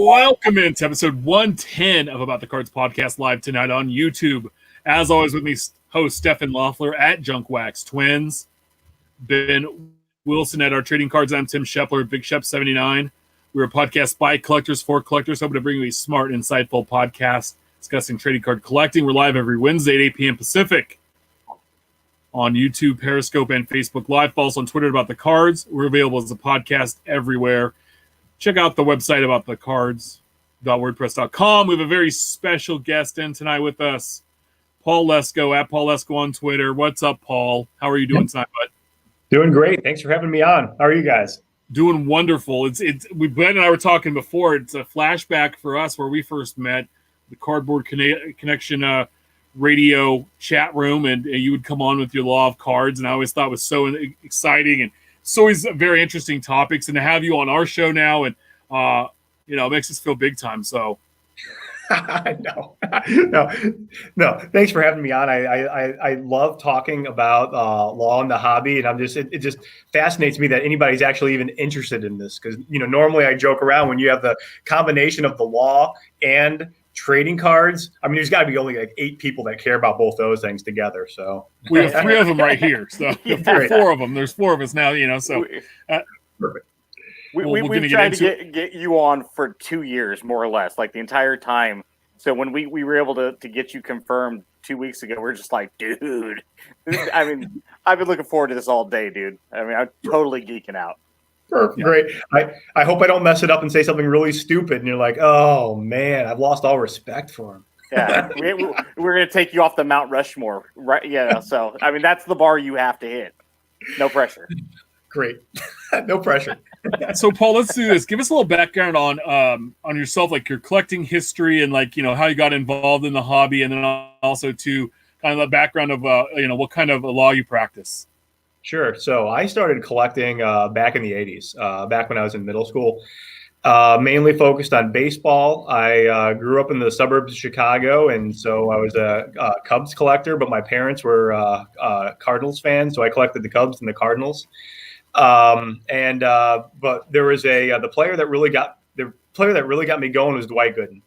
Welcome into episode 110 of About the Cards podcast, live tonight on YouTube. As always, with me, host Stefan Loeffler at Junkwax Twins, Ben Wilson at our Trading Cards. I'm Tim Shepler at Big Shep 79. We're a podcast by collectors for collectors, hoping to bring you a smart, insightful podcast discussing trading card collecting. We're live every Wednesday at 8 p.m. Pacific on YouTube, Periscope, and Facebook Live. Follow us on Twitter About the Cards. We're available as a podcast everywhere. Check out the website aboutthecards.wordpress.com. We have a very special guest in tonight with us, Paul Lesko at Paul Lesko on Twitter. What's up, Paul? How are you doing tonight, bud? Doing great. Thanks for having me on. How are you guys? Doing wonderful. Ben and I were talking before. It's a flashback for us where we first met, the Cardboard Connection radio chat room, and you would come on with your Law of Cards, and I always thought it was so exciting, and it's always very interesting topics, and to have you on our show now, and it makes us feel big time. So no. Thanks for having me on. I love talking about law in the hobby, and it just fascinates me that anybody's actually even interested in this, because normally I joke around when you have the combination of the law and trading cards. I mean, there's got to be only like 8 people that care about both those things together. So we have 3 of them right here. So yeah. 4 of them. There's 4 of us now. So perfect. We've tried to get you on for 2 years, more or less, like the entire time. So when we were able to get you confirmed 2 weeks ago, we're just like, dude. I mean, I've been looking forward to this all day, dude. I mean, I'm totally geeking out. Perfect. Yeah. Great. I hope I don't mess it up and say something really stupid, and you're like, oh man, I've lost all respect for him. Yeah, we're gonna take you off the Mount Rushmore, right? Yeah. So I mean, that's the bar you have to hit. No pressure. Great. No pressure. So Paul, let's do this. Give us a little background on yourself, like your collecting history, and how you got involved in the hobby, and then also to kind of the background of what kind of law you practice. Sure. So I started collecting back in the 80s, back when I was in middle school, mainly focused on baseball. I grew up in the suburbs of Chicago, and so I was a Cubs collector, but my parents were Cardinals fans, so I collected the Cubs and the Cardinals. But there was the player that really got me going was Dwight Gooden.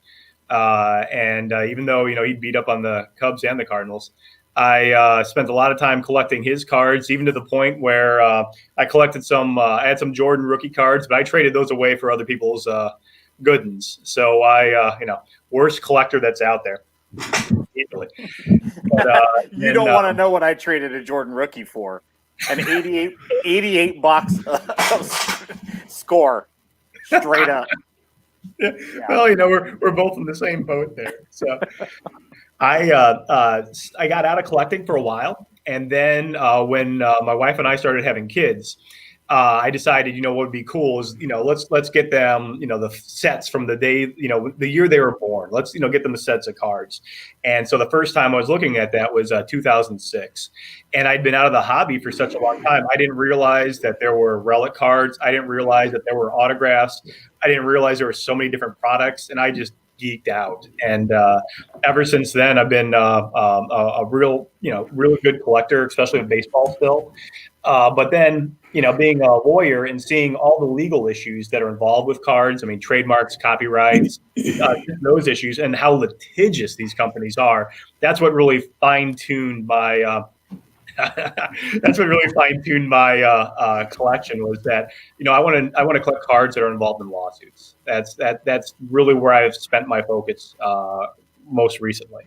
Even though he'd beat up on the Cubs and the Cardinals, I spent a lot of time collecting his cards, even to the point where I collected I had some Jordan rookie cards, but I traded those away for other people's Goodens. So worst collector that's out there. Easily. You don't want to know what I traded a Jordan rookie for. An 88 box score, straight up. Yeah. Well, we're both in the same boat there. So I got out of collecting for a while, and then when my wife and I started having kids, I decided, what would be cool is, let's get them, the sets from the day, the year they were born. Let's, get them the sets of cards. And so the first time I was looking at that was 2006. And I'd been out of the hobby for such a long time. I didn't realize that there were relic cards. I didn't realize that there were autographs. I didn't realize there were so many different products. And I just geeked out. And ever since then, I've been a real, really good collector, especially with baseball still. But then, being a lawyer and seeing all the legal issues that are involved with cards, I mean, trademarks, copyrights, those issues, and how litigious these companies are, that's what really fine-tuned my collection was that, I want to collect cards that are involved in lawsuits. That's really where I've spent my focus most recently.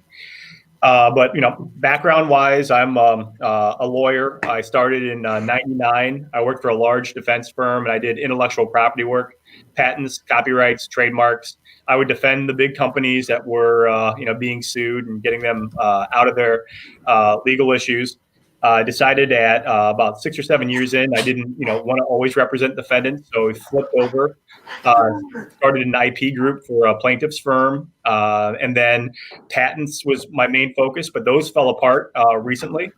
But background wise, I'm a lawyer. I started in 99. I worked for a large defense firm, and I did intellectual property work, patents, copyrights, trademarks. I would defend the big companies that were being sued and getting them out of their legal issues. Decided at about 6 or 7 years in, I didn't, want to always represent defendants, so we flipped over, started an IP group for a plaintiff's firm, and then patents was my main focus, but those fell apart recently.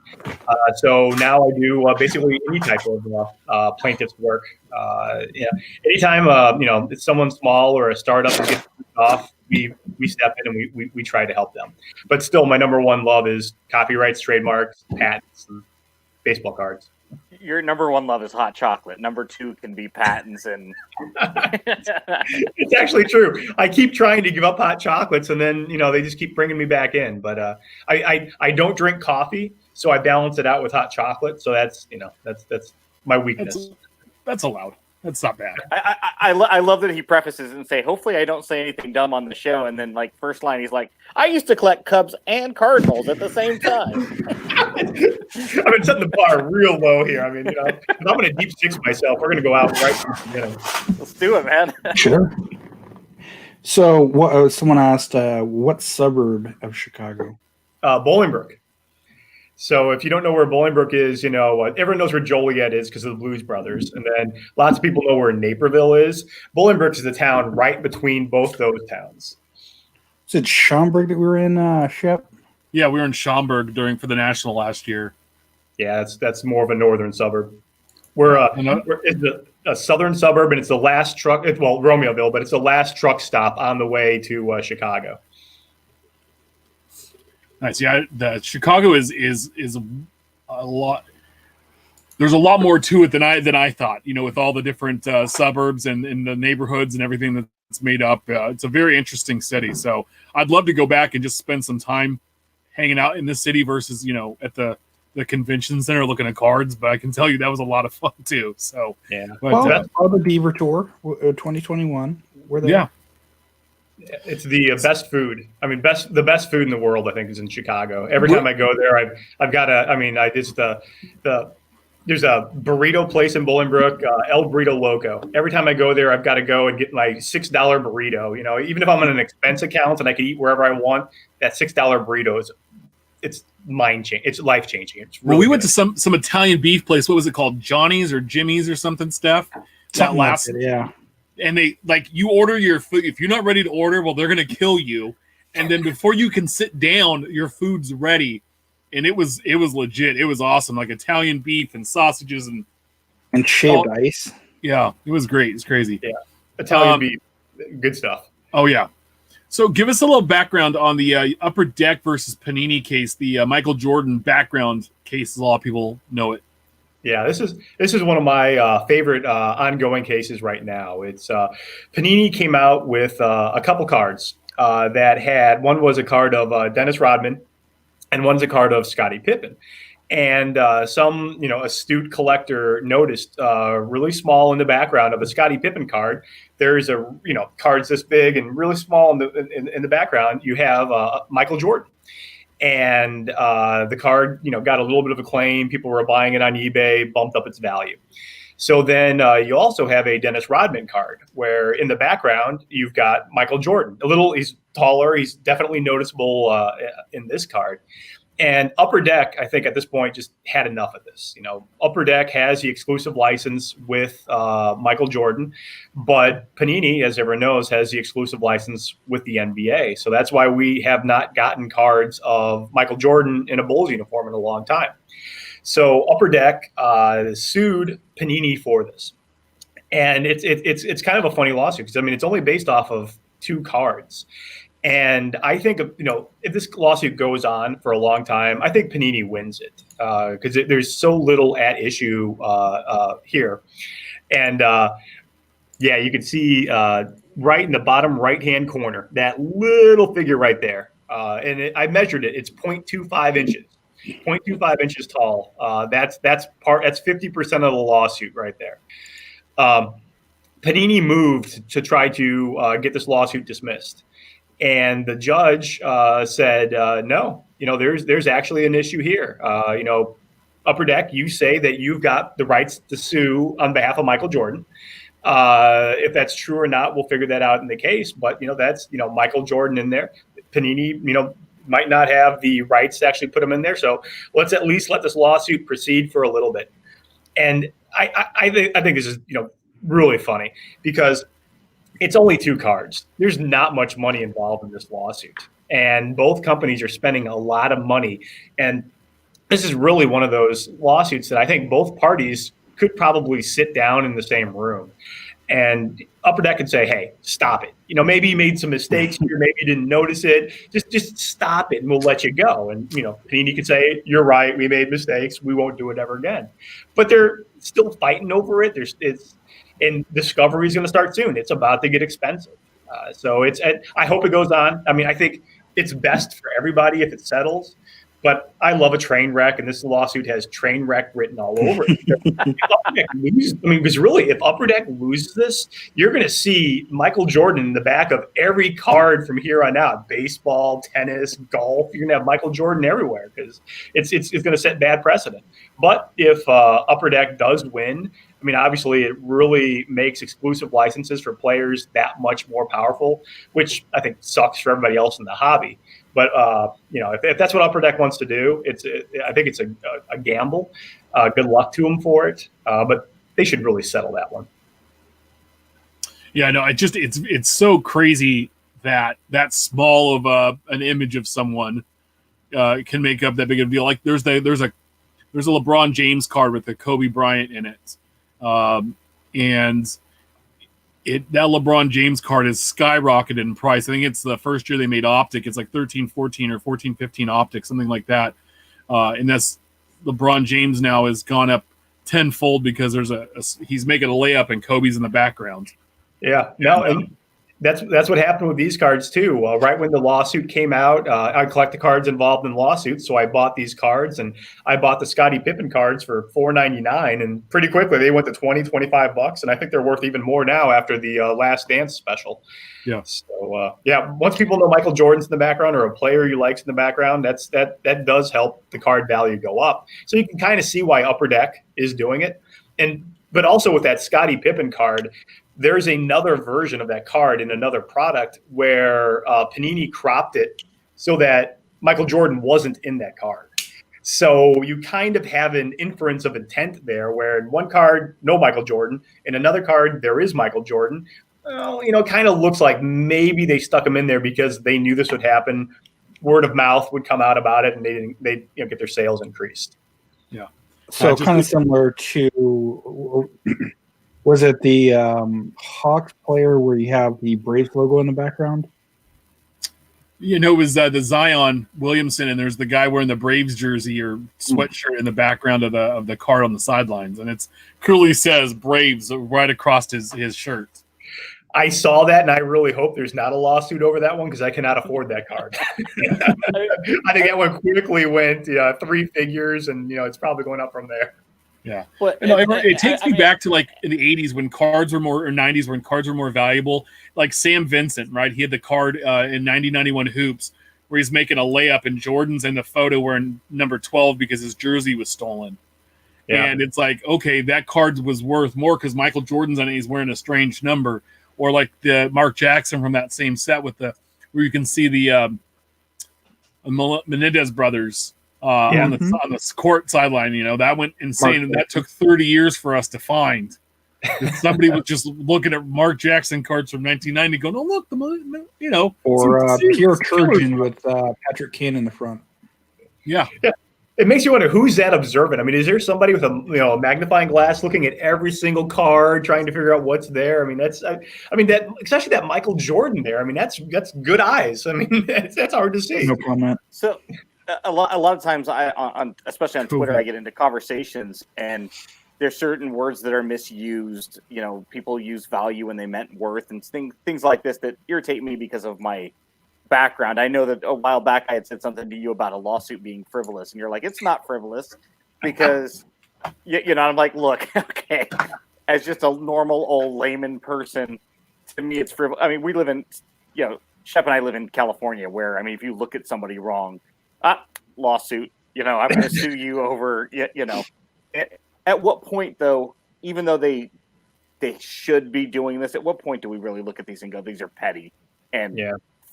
So now I do basically any type of plaintiff's work. Anytime it's someone small or a startup that gets off, we step in and we try to help them. But still, my number one love is copyrights, trademarks, patents, and baseball cards. Your number one love is hot chocolate. Number two can be patents and. It's actually true. I keep trying to give up hot chocolates, and then they just keep bringing me back in. But I don't drink coffee, so I balance it out with hot chocolate. So that's my weakness. That's allowed. That's not bad. I love that he prefaces and say, hopefully I don't say anything dumb on the show. And then like first line, he's like, I used to collect Cubs and Cardinals at the same time. I've been setting the bar real low here. I mean, if I'm going to deep six myself, we're going to go out right from the beginning. Let's do it, man. Sure. So someone asked, what suburb of Chicago? Bolingbrook. So if you don't know where Bolingbrook is, everyone knows where Joliet is because of the Blues Brothers. And then lots of people know where Naperville is. Bolingbrook is the town right between both those towns. Is it Schaumburg that we were in, Shep? Yeah, we were in Schaumburg for the National last year. Yeah, that's more of a northern suburb. It's a southern suburb, and it's the last truck. Well, Romeoville, but it's the last truck stop on the way to Chicago. Nice. Yeah, Chicago is a lot. There's a lot more to it than I thought. With all the different suburbs and the neighborhoods and everything that's made up. It's a very interesting city. So I'd love to go back and just spend some time hanging out in the city versus at the convention center looking at cards. But I can tell you that was a lot of fun too. So yeah. Well, the Beaver Tour 2021. Were there? Yeah. It's the best food. I mean, the best food in the world, I think, is in Chicago. Every time I go there, I've got there's a burrito place in Bolingbrook, El Burrito Loco. Every time I go there, I've got to go and get my $6 burrito. Even if I'm on an expense account and I can eat wherever I want, that $6 burrito it's mind changing. It's life changing. Well, we went to some Italian beef place. What was it called? Johnny's or Jimmy's or something, Steph? Something like that, yeah. And they you order your food. If you're not ready to order, well, they're going to kill you. And then before you can sit down, your food's ready. And it was legit. It was awesome. Like Italian beef and sausages and shaved ice. Yeah, it was great. It's crazy. Yeah. Italian beef. Good stuff. Oh, yeah. So give us a little background on the Upper Deck versus Panini case, the Michael Jordan background case, as a lot of people know it. Yeah, this is one of my favorite ongoing cases right now. It's Panini came out with a couple cards that had one was a card of Dennis Rodman, and one's a card of Scottie Pippen. And some astute collector noticed really small in the background of a Scottie Pippen card. There's cards this big and really small in the background. You have Michael Jordan. And the card, got a little bit of acclaim. People were buying it on eBay, bumped up its value. So then you also have a Dennis Rodman card where in the background, you've got Michael Jordan. He's taller. He's definitely noticeable in this card. And Upper Deck, I think at this point, just had enough of this. Upper Deck has the exclusive license with Michael Jordan, but Panini, as everyone knows, has the exclusive license with the NBA. So that's why we have not gotten cards of Michael Jordan in a Bulls uniform in a long time. So Upper Deck sued Panini for this, and it's kind of a funny lawsuit because it's only based off of 2 cards. And I think, if this lawsuit goes on for a long time, I think Panini wins it because there's so little at issue here. And, you can see right in the bottom right-hand corner, that little figure right there. I measured it. It's 0.25 inches. 0.25 inches tall. That's 50% of the lawsuit right there. Panini moved to try to get this lawsuit dismissed. And the judge said, no, there's actually an issue here. Upper Deck, you say that you've got the rights to sue on behalf of Michael Jordan. If that's true or not, we'll figure that out in the case. But, that's, Michael Jordan in there. Panini, might not have the rights to actually put him in there. So let's at least let this lawsuit proceed for a little bit. And I think this is, really funny because it's only 2 cards. There's not much money involved in this lawsuit. And both companies are spending a lot of money. And this is really one of those lawsuits that I think both parties could probably sit down in the same room And Upper Deck could say, hey, stop it. Maybe you made some mistakes here. Maybe you didn't notice it. Just stop it and we'll let you go. And, Panini could say, you're right. We made mistakes. We won't do it ever again. But they're still fighting over it. And Discovery is going to start soon. It's about to get expensive. I hope it goes on. I mean, I think it's best for everybody if it settles. But I love a train wreck, and this lawsuit has train wreck written all over it. Because really, if Upper Deck loses this, you're going to see Michael Jordan in the back of every card from here on out. Baseball, tennis, golf. You're going to have Michael Jordan everywhere because it's going to set bad precedent. But if Upper Deck does win, I mean, obviously, it really makes exclusive licenses for players that much more powerful, which I think sucks for everybody else in the hobby. But if that's what Upper Deck wants to do, I think it's a gamble. Good luck to them for it, but they should really settle that one. Yeah, no, it's so crazy that small of an image of someone can make up that big of a deal. Like there's a LeBron James card with the Kobe Bryant in it, and that LeBron James card is skyrocketed in price. I think it's the first year they made optic. It's like 13-14 or 14-15 optic, something like that. And that's LeBron James now has gone up tenfold because he's making a layup and Kobe's in the background. Yeah, no, and that's what happened with these cards too. Right when the lawsuit came out, I collect the cards involved in lawsuits, so I bought these cards, and I bought the Scottie Pippen cards for $4.99, and pretty quickly they went to $20-$25, and I think they're worth even more now after the Last Dance special. Yeah. So once people know Michael Jordan's in the background or a player you likes in the background, that does help the card value go up. So you can kind of see why Upper Deck is doing it, but also with that Scottie Pippen card. There's another version of that card in another product where Panini cropped it so that Michael Jordan wasn't in that card. So you kind of have an inference of intent there where in one card, no Michael Jordan. In another card, there is Michael Jordan. Well, kind of looks like maybe they stuck him in there because they knew this would happen. Word of mouth would come out about it, and they'd get their sales increased. Yeah. So kind of similar to... Was it the Hawks player where you have the Braves logo in the background? It was the Zion Williamson, and there's the guy wearing the Braves jersey or sweatshirt in the background of the card on the sidelines, and it's clearly says Braves right across his shirt. I saw that, and I really hope there's not a lawsuit over that one because I cannot afford that card. I think that one quickly went 3 figures, and it's probably going up from there. Yeah, it takes me back to like in the 80s when cards were more, or 90s when cards were more valuable. Like Sam Vincent, right? He had the card in 90-91 hoops where he's making a layup, and Jordan's in the photo wearing number 12 because his jersey was stolen. Yeah. And it's like, okay, that card was worth more because Michael Jordan's on it. He's wearing a strange number, or like the Mark Jackson from that same set with where you can see the Menendez brothers. On the court sideline, that went insane, and that took 30 years for us to find. Somebody was just looking at Mark Jackson cards from 1990, going, "Oh, look, or Pure Trojan with Patrick Kane in the front." Yeah. It makes you wonder who's that observant. I mean, is there somebody with a magnifying glass looking at every single card, trying to figure out what's there? I mean, that especially that Michael Jordan there. I mean, that's good eyes. I mean, that's hard to see. No comment. So. A lot of times, especially on Twitter, I get into conversations, and there's certain words that are misused. People use value when they meant worth, and things like this that irritate me because of my background. I know that a while back I had said something to you about a lawsuit being frivolous, and you're like, "It's not frivolous," because I'm like, "Look, okay, as just a normal old layman person, to me, it's frivolous." I mean, we live in, Shep and I live in California, where if you look at somebody wrong. Lawsuit, I'm going to sue you over, At what point, though, even though they should be doing this, at what point do we really look at these and go, these are petty and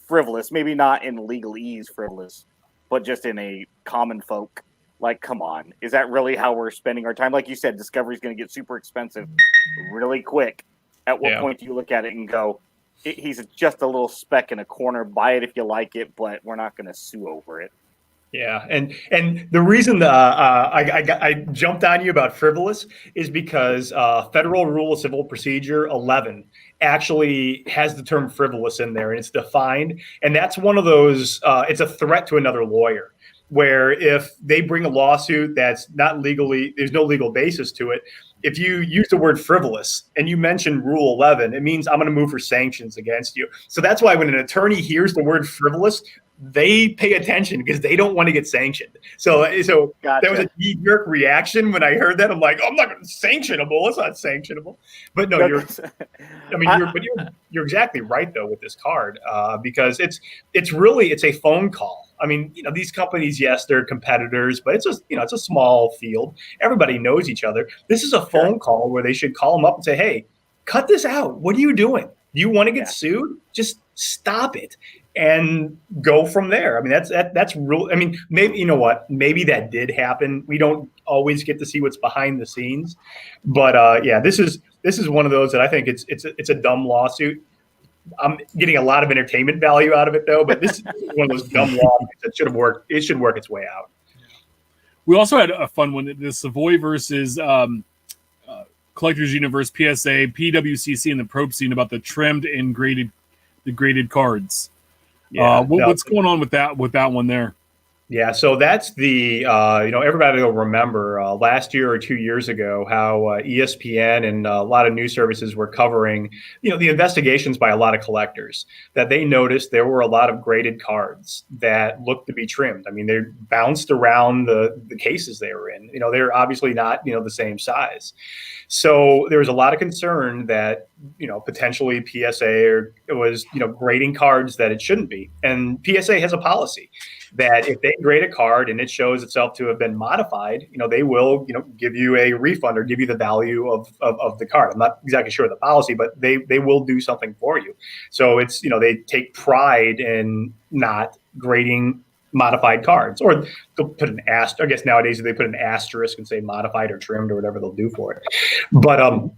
frivolous? Maybe not in legalese frivolous, but just in a common folk. Like, come on. Is that really how we're spending our time? Like you said, Discovery's going to get super expensive really quick. At what point do you look at it and go, he's just a little speck in a corner, buy it if you like it, but we're not going to sue over it? Yeah, and the reason I jumped on you about frivolous is because Federal Rule of Civil Procedure 11 actually has the term frivolous in there, and it's defined, and that's one of those. It's a threat to another lawyer, where if they bring a lawsuit that's not legally, there's no legal basis to it. If you use the word frivolous and you mention Rule 11, it means I'm going to move for sanctions against you. So that's why when an attorney hears the word frivolous, they pay attention because they don't want to get sanctioned. So Gotcha. That was a knee-jerk reaction when I heard that. I'm like, oh, I'm not going to sanctionable. It's not sanctionable. But no, you're exactly right though with this card because it's a phone call. I mean, these companies, yes, they're competitors, but it's just it's a small field. Everybody knows each other. This is a phone call where they should call them up and say, hey, cut this out. What are you doing? Do you want to get sued? Just stop it. And go from there. I mean, that's real. I mean, maybe you know what? Maybe that did happen. We don't always get to see what's behind the scenes, but yeah, this is one of those that I think it's a dumb lawsuit. I'm getting a lot of entertainment value out of it though, but this is one of those dumb lawsuits that should have worked. It should work its way out. We also had a fun one: the Savoy versus Collectors Universe, PSA, PWCC, and the probe scene about the trimmed and graded cards. Yeah, what's going on with that one there? Yeah, so that's the everybody will remember last year or 2 years ago how ESPN and a lot of news services were covering the investigations by a lot of collectors that they noticed there were a lot of graded cards that looked to be trimmed. I mean, they bounced around the cases they were in. They're obviously not the same size. So there was a lot of concern that potentially PSA was grading cards that it shouldn't be, and PSA has a policy that if they grade a card and it shows itself to have been modified, they will give you a refund or give you the value of the card. I'm not exactly sure of the policy, but they will do something for you. So it's they take pride in not grading modified cards, or they'll put an asterisk. I guess nowadays they put an asterisk and say modified or trimmed or whatever they'll do for it. But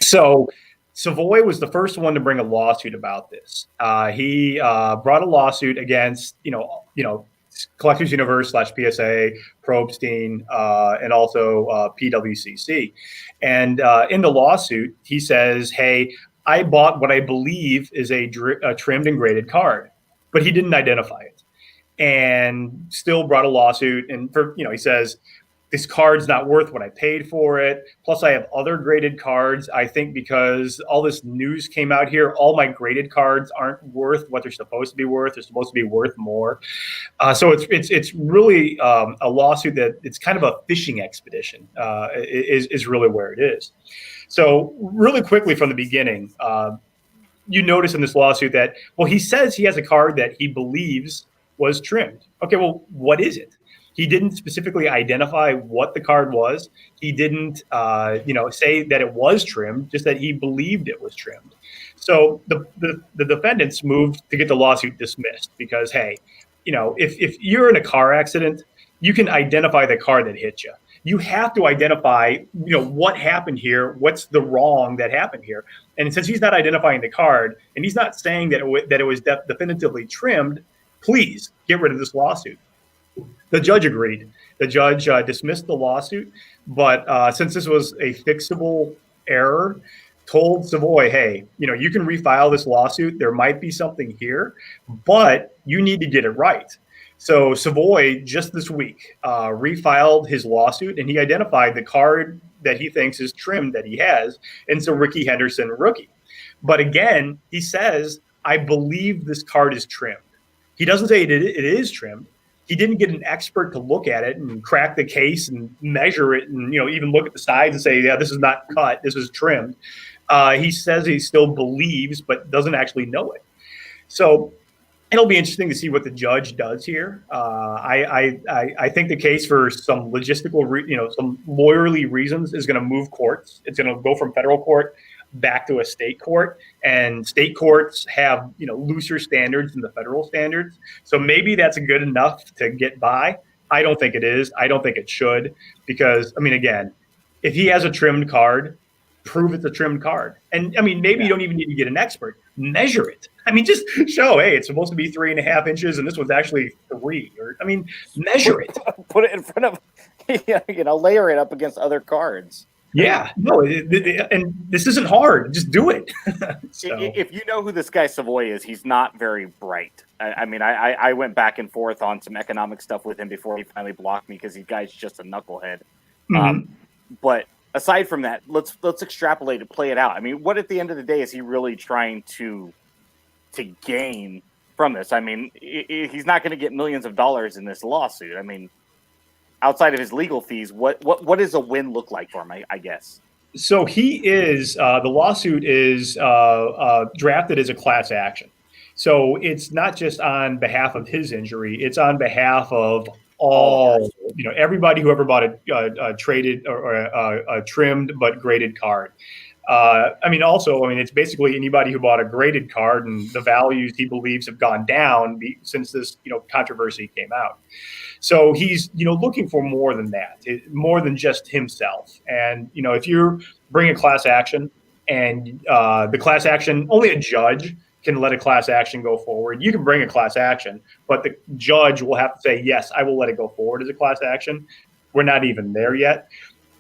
so Savoy was the first one to bring a lawsuit about this. He brought a lawsuit against Collectors Universe / PSA, Probstein, and also PWCC. And in the lawsuit, he says, "Hey, I bought what I believe is a trimmed and graded card," but he didn't identify it. And still brought a lawsuit, and he says this card's not worth what I paid for it. Plus, I have other graded cards. I think because all this news came out here, all my graded cards aren't worth what they're supposed to be worth. They're supposed to be worth more. So it's really a lawsuit that it's kind of a fishing expedition. Is really where it is. So really quickly from the beginning. You notice in this lawsuit that he says he has a card that he believes was trimmed. Okay, well, what is it? He didn't specifically identify what the card was. He didn't, say that it was trimmed, just that he believed it was trimmed. So the defendants moved to get the lawsuit dismissed because, hey, if you're in a car accident, you can identify the car that hit you. You have to identify, what happened here, what's the wrong that happened here. And since he's not identifying the card, and he's not saying that it was definitively trimmed, please get rid of this lawsuit. The judge agreed. The judge dismissed the lawsuit, but since this was a fixable error, told Savoy, hey, you can refile this lawsuit. There might be something here, but you need to get it right. So Savoy just this week refiled his lawsuit, and he identified the card that he thinks is trimmed that he has, and it's a Ricky Henderson rookie. But again, he says, I believe this card is trimmed. He doesn't say it is trimmed. He didn't get an expert to look at it and crack the case and measure it and even look at the sides and say, yeah, this is not cut, this is trimmed. He says he still believes, but doesn't actually know it. So it'll be interesting to see what the judge does here. I think the case for some logistical, some lawyerly reasons is going to move courts. It's going to go from federal court back to a state court, and state courts have looser standards than the federal standards. So maybe that's good enough to get by. I don't think it is. I don't think it should, because again, if he has a trimmed card, prove it's a trimmed card. And maybe you don't even need to get an expert. measure it. I mean, just show, hey, it's supposed to be 3.5 inches, and this one's actually 3. Or, I mean, measure it. Put it in front of, layer it up against other cards. Yeah, no, and this isn't hard. Just do it. So. If you know who this guy Savoy is, he's not very bright. I went back and forth on some economic stuff with him before he finally blocked me because the guy's just a knucklehead. Mm-hmm. But aside from that, let's extrapolate and play it out. I mean, what at the end of the day is he really trying to gain from this? I mean, he's not going to get millions of dollars in this lawsuit. I mean, outside of his legal fees, what does a win look like for him, I guess? So he is, the lawsuit is drafted as a class action. So it's not just on behalf of his injury, it's on behalf of all, everybody who ever bought a traded or a trimmed but graded card. It's basically anybody who bought a graded card and the values he believes have gone down since this, controversy came out. So he's, looking for more than that, more than just himself. And, if you bring a class action and the class action, only a judge can let a class action go forward. You can bring a class action, but the judge will have to say, yes, I will let it go forward as a class action. We're not even there yet.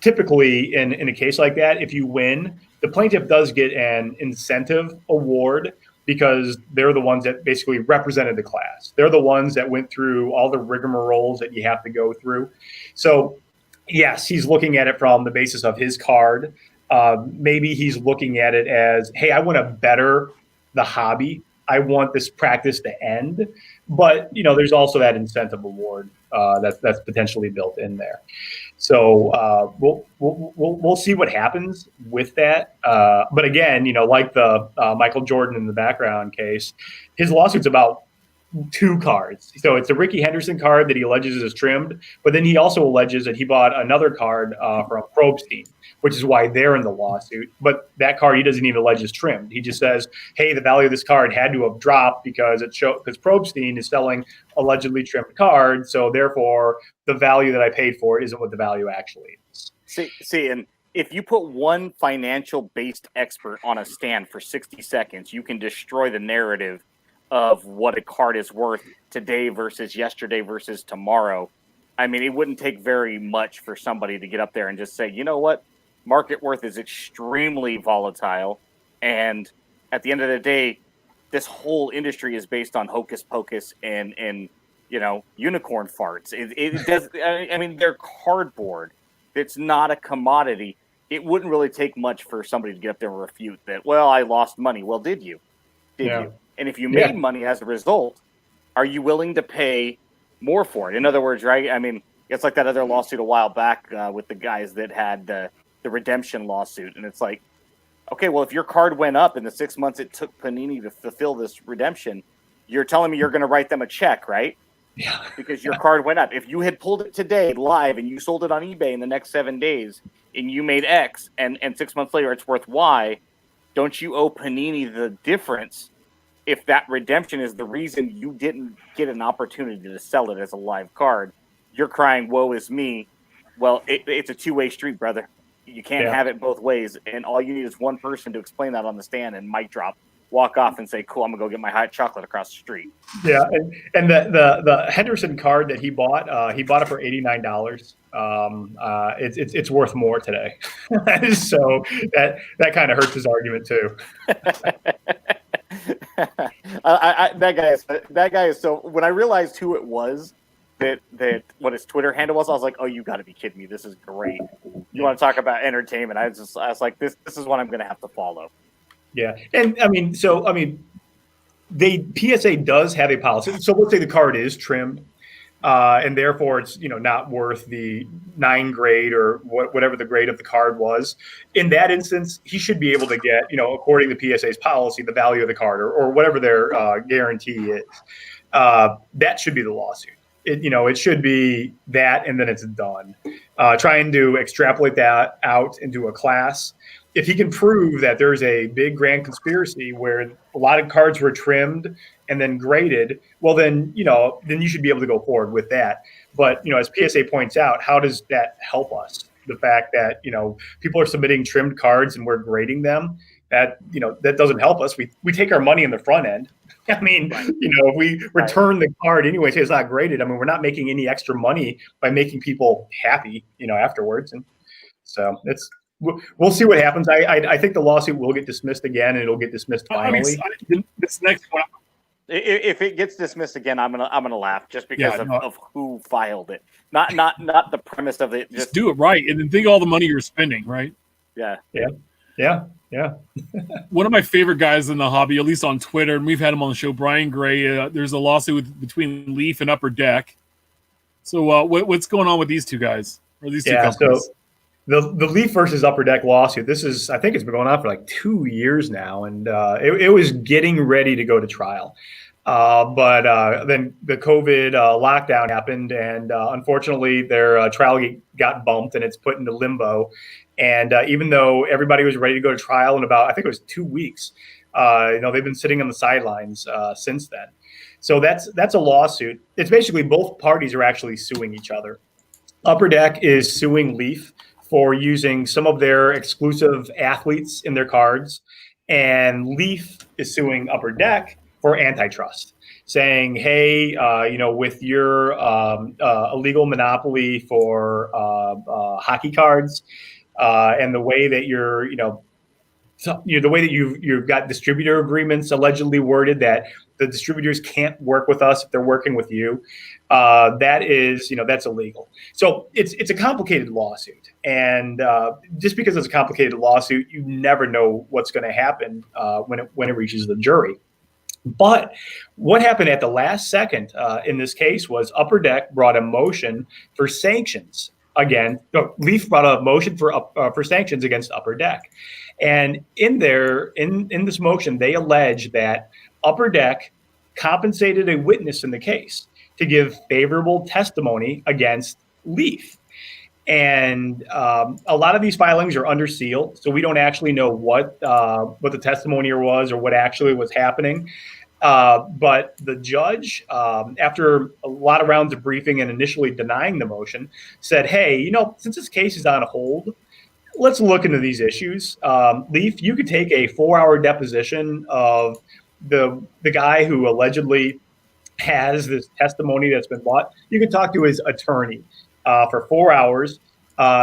Typically, in a case like that, if you win, the plaintiff does get an incentive award because they're the ones that basically represented the class. They're the ones that went through all the rigmaroles that you have to go through. So, yes, he's looking at it from the basis of his card. Maybe he's looking at it as, hey, I want to better the hobby. I want this practice to end. But, there's also that incentive award that's potentially built in there. So we'll see what happens with that. But again, like the Michael Jordan in the background case, his lawsuit's about 2 cards. So it's a Ricky Henderson card that he alleges is trimmed, but then he also alleges that he bought another card from Probstein, which is why they're in the lawsuit. But that card he doesn't even allege is trimmed. He just says, hey, the value of this card had to have dropped because Probstein is selling allegedly trimmed cards, so therefore the value that I paid for it isn't what the value actually is. See, and if you put one financial-based expert on a stand for 60 seconds, you can destroy the narrative of what a card is worth today versus yesterday versus tomorrow. I mean, it wouldn't take very much for somebody to get up there and just say, you know what, market worth is extremely volatile, and at the end of the day, this whole industry is based on hocus pocus and unicorn farts. It does. I mean, they're cardboard. It's not a commodity. It wouldn't really take much for somebody to get up there and refute that. Well, I lost money. Well, did you? Did you? And if you made money as a result, are you willing to pay more for it? In other words, right? I mean, it's like that other lawsuit a while back with the guys that had the redemption lawsuit. And it's like, okay, well, if your card went up in the 6 months it took Panini to fulfill this redemption, you're telling me you're going to write them a check, right? Yeah. Because your card went up. If you had pulled it today live and you sold it on eBay in the next 7 days and you made X and 6 months later it's worth Y, don't you owe Panini the difference if that redemption is the reason you didn't get an opportunity to sell it as a live card? You're crying, woe is me. Well, it's a two-way street, brother. You can't have it both ways. And all you need is one person to explain that on the stand and mic drop, walk off and say, cool, I'm going to go get my hot chocolate across the street. Yeah, and the Henderson card that he bought it for $89. It's worth more today. So that kind of hurts his argument too. That guy is so. When I realized who it was, that what his Twitter handle was, I was like, "Oh, you got to be kidding me! This is great. You want to talk about entertainment?" I was like, "This is what I'm going to have to follow." Yeah, and PSA does have a policy. So let's say the card is trimmed, and therefore it's not worth the 9 grade or whatever the grade of the card was. In that instance, he should be able to get according to PSA's policy the value of the card or whatever their guarantee is. That should be the lawsuit. It should be that, and then it's done. Trying to extrapolate that out into a class. If he can prove that there's a big grand conspiracy where a lot of cards were trimmed and then graded, well, then you should be able to go forward with that. But as PSA points out, how does that help us? The fact that people are submitting trimmed cards and we're grading them. that doesn't help us. We take our money in the front end. I mean, if we return the card anyway, say it's not graded. I mean, we're not making any extra money by making people happy, afterwards. And so we'll see what happens. I think the lawsuit will get dismissed again, and it'll get dismissed finally. This next one. If it gets dismissed again, I'm gonna laugh just because of who filed it, not the premise of it. Just do it right, and then think of all the money you're spending, right? Yeah. One of my favorite guys in the hobby, at least on Twitter, and we've had him on the show, Brian Gray. There's a lawsuit between Leaf and Upper Deck. So what's going on with these two guys, or these two companies? So the Leaf versus Upper Deck lawsuit, I think it's been going on for like 2 years now, and it was getting ready to go to trial. But then the COVID lockdown happened, and unfortunately their trial got bumped, and it's put into limbo. And even though everybody was ready to go to trial in about, I think it was 2 weeks, they've been sitting on the sidelines since then. So that's a lawsuit. It's basically both parties are actually suing each other. Upper Deck is suing Leaf for using some of their exclusive athletes in their cards, and Leaf is suing Upper Deck for antitrust, saying, hey, with your illegal monopoly for hockey cards and the way that the way that you've got distributor agreements allegedly worded that the distributors can't work with us if they're working with you, that's illegal. So it's a complicated lawsuit, and just because it's a complicated lawsuit, you never know what's going to happen when it reaches the jury. But what happened at the last second in this case was Upper Deck brought a motion for sanctions. Leaf brought a motion for sanctions against Upper Deck, and in this motion, they allege that Upper Deck compensated a witness in the case to give favorable testimony against Leaf. And a lot of these filings are under seal, so we don't actually know what the testimony was or what actually was happening. But the judge, after a lot of rounds of briefing and initially denying the motion, said, hey, since this case is on hold, let's look into these issues. Leaf, you could take a 4-hour deposition of the guy who allegedly has this testimony that's been bought. You can talk to his attorney for 4 hours,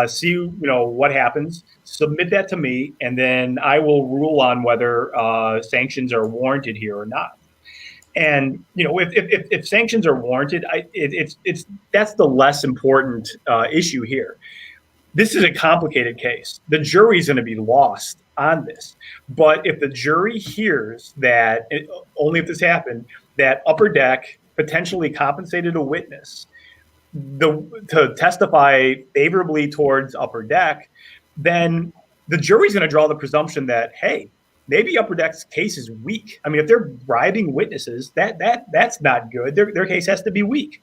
see what happens, submit that to me, and then I will rule on whether sanctions are warranted here or not. And if sanctions are warranted, that's the less important issue here. This is a complicated case. The jury's going to be lost on this. But if the jury hears that, only if this happened, that Upper Deck potentially compensated a witness to testify favorably towards Upper Deck, then the jury's going to draw the presumption that, hey, maybe Upper Deck's case is weak. I mean, if they're bribing witnesses, that's not good. Their case has to be weak.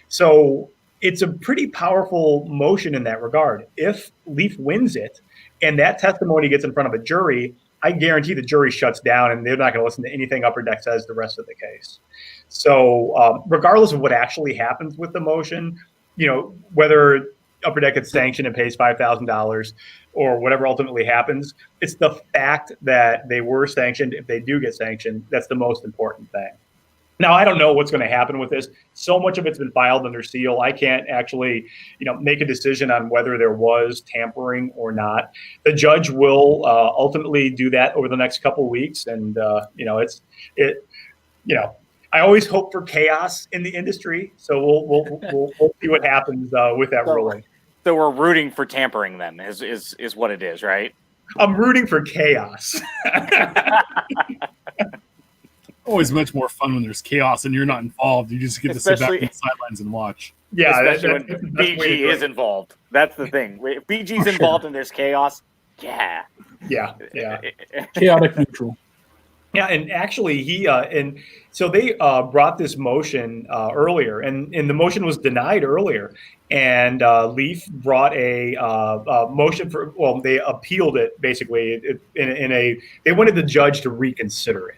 So it's a pretty powerful motion in that regard. If Leaf wins it and that testimony gets in front of a jury, I guarantee the jury shuts down and they're not going to listen to anything Upper Deck says the rest of the case. So regardless of what actually happens with the motion, whether Upper Deck gets sanctioned and pays $5,000 or whatever ultimately happens, it's the fact that they were sanctioned. If they do get sanctioned, that's the most important thing. Now, I don't know what's going to happen with this. So much of it's been filed under seal. I can't actually, make a decision on whether there was tampering or not. The judge will ultimately do that over the next couple of weeks, and I always hope for chaos in the industry. So we'll see what happens with that ruling. So we're rooting for tampering then, is what it is, right? I'm rooting for chaos. Always much more fun when there's chaos and you're not involved. You just get to sit back on the sidelines and watch. Yeah, especially when BG is involved. That's the thing. If BG's involved and there's chaos, yeah. Chaotic neutral. Yeah, and actually so they brought this motion earlier, and the motion was denied earlier. And Leaf brought a motion for. Well, they appealed it basically they wanted the judge to reconsider it.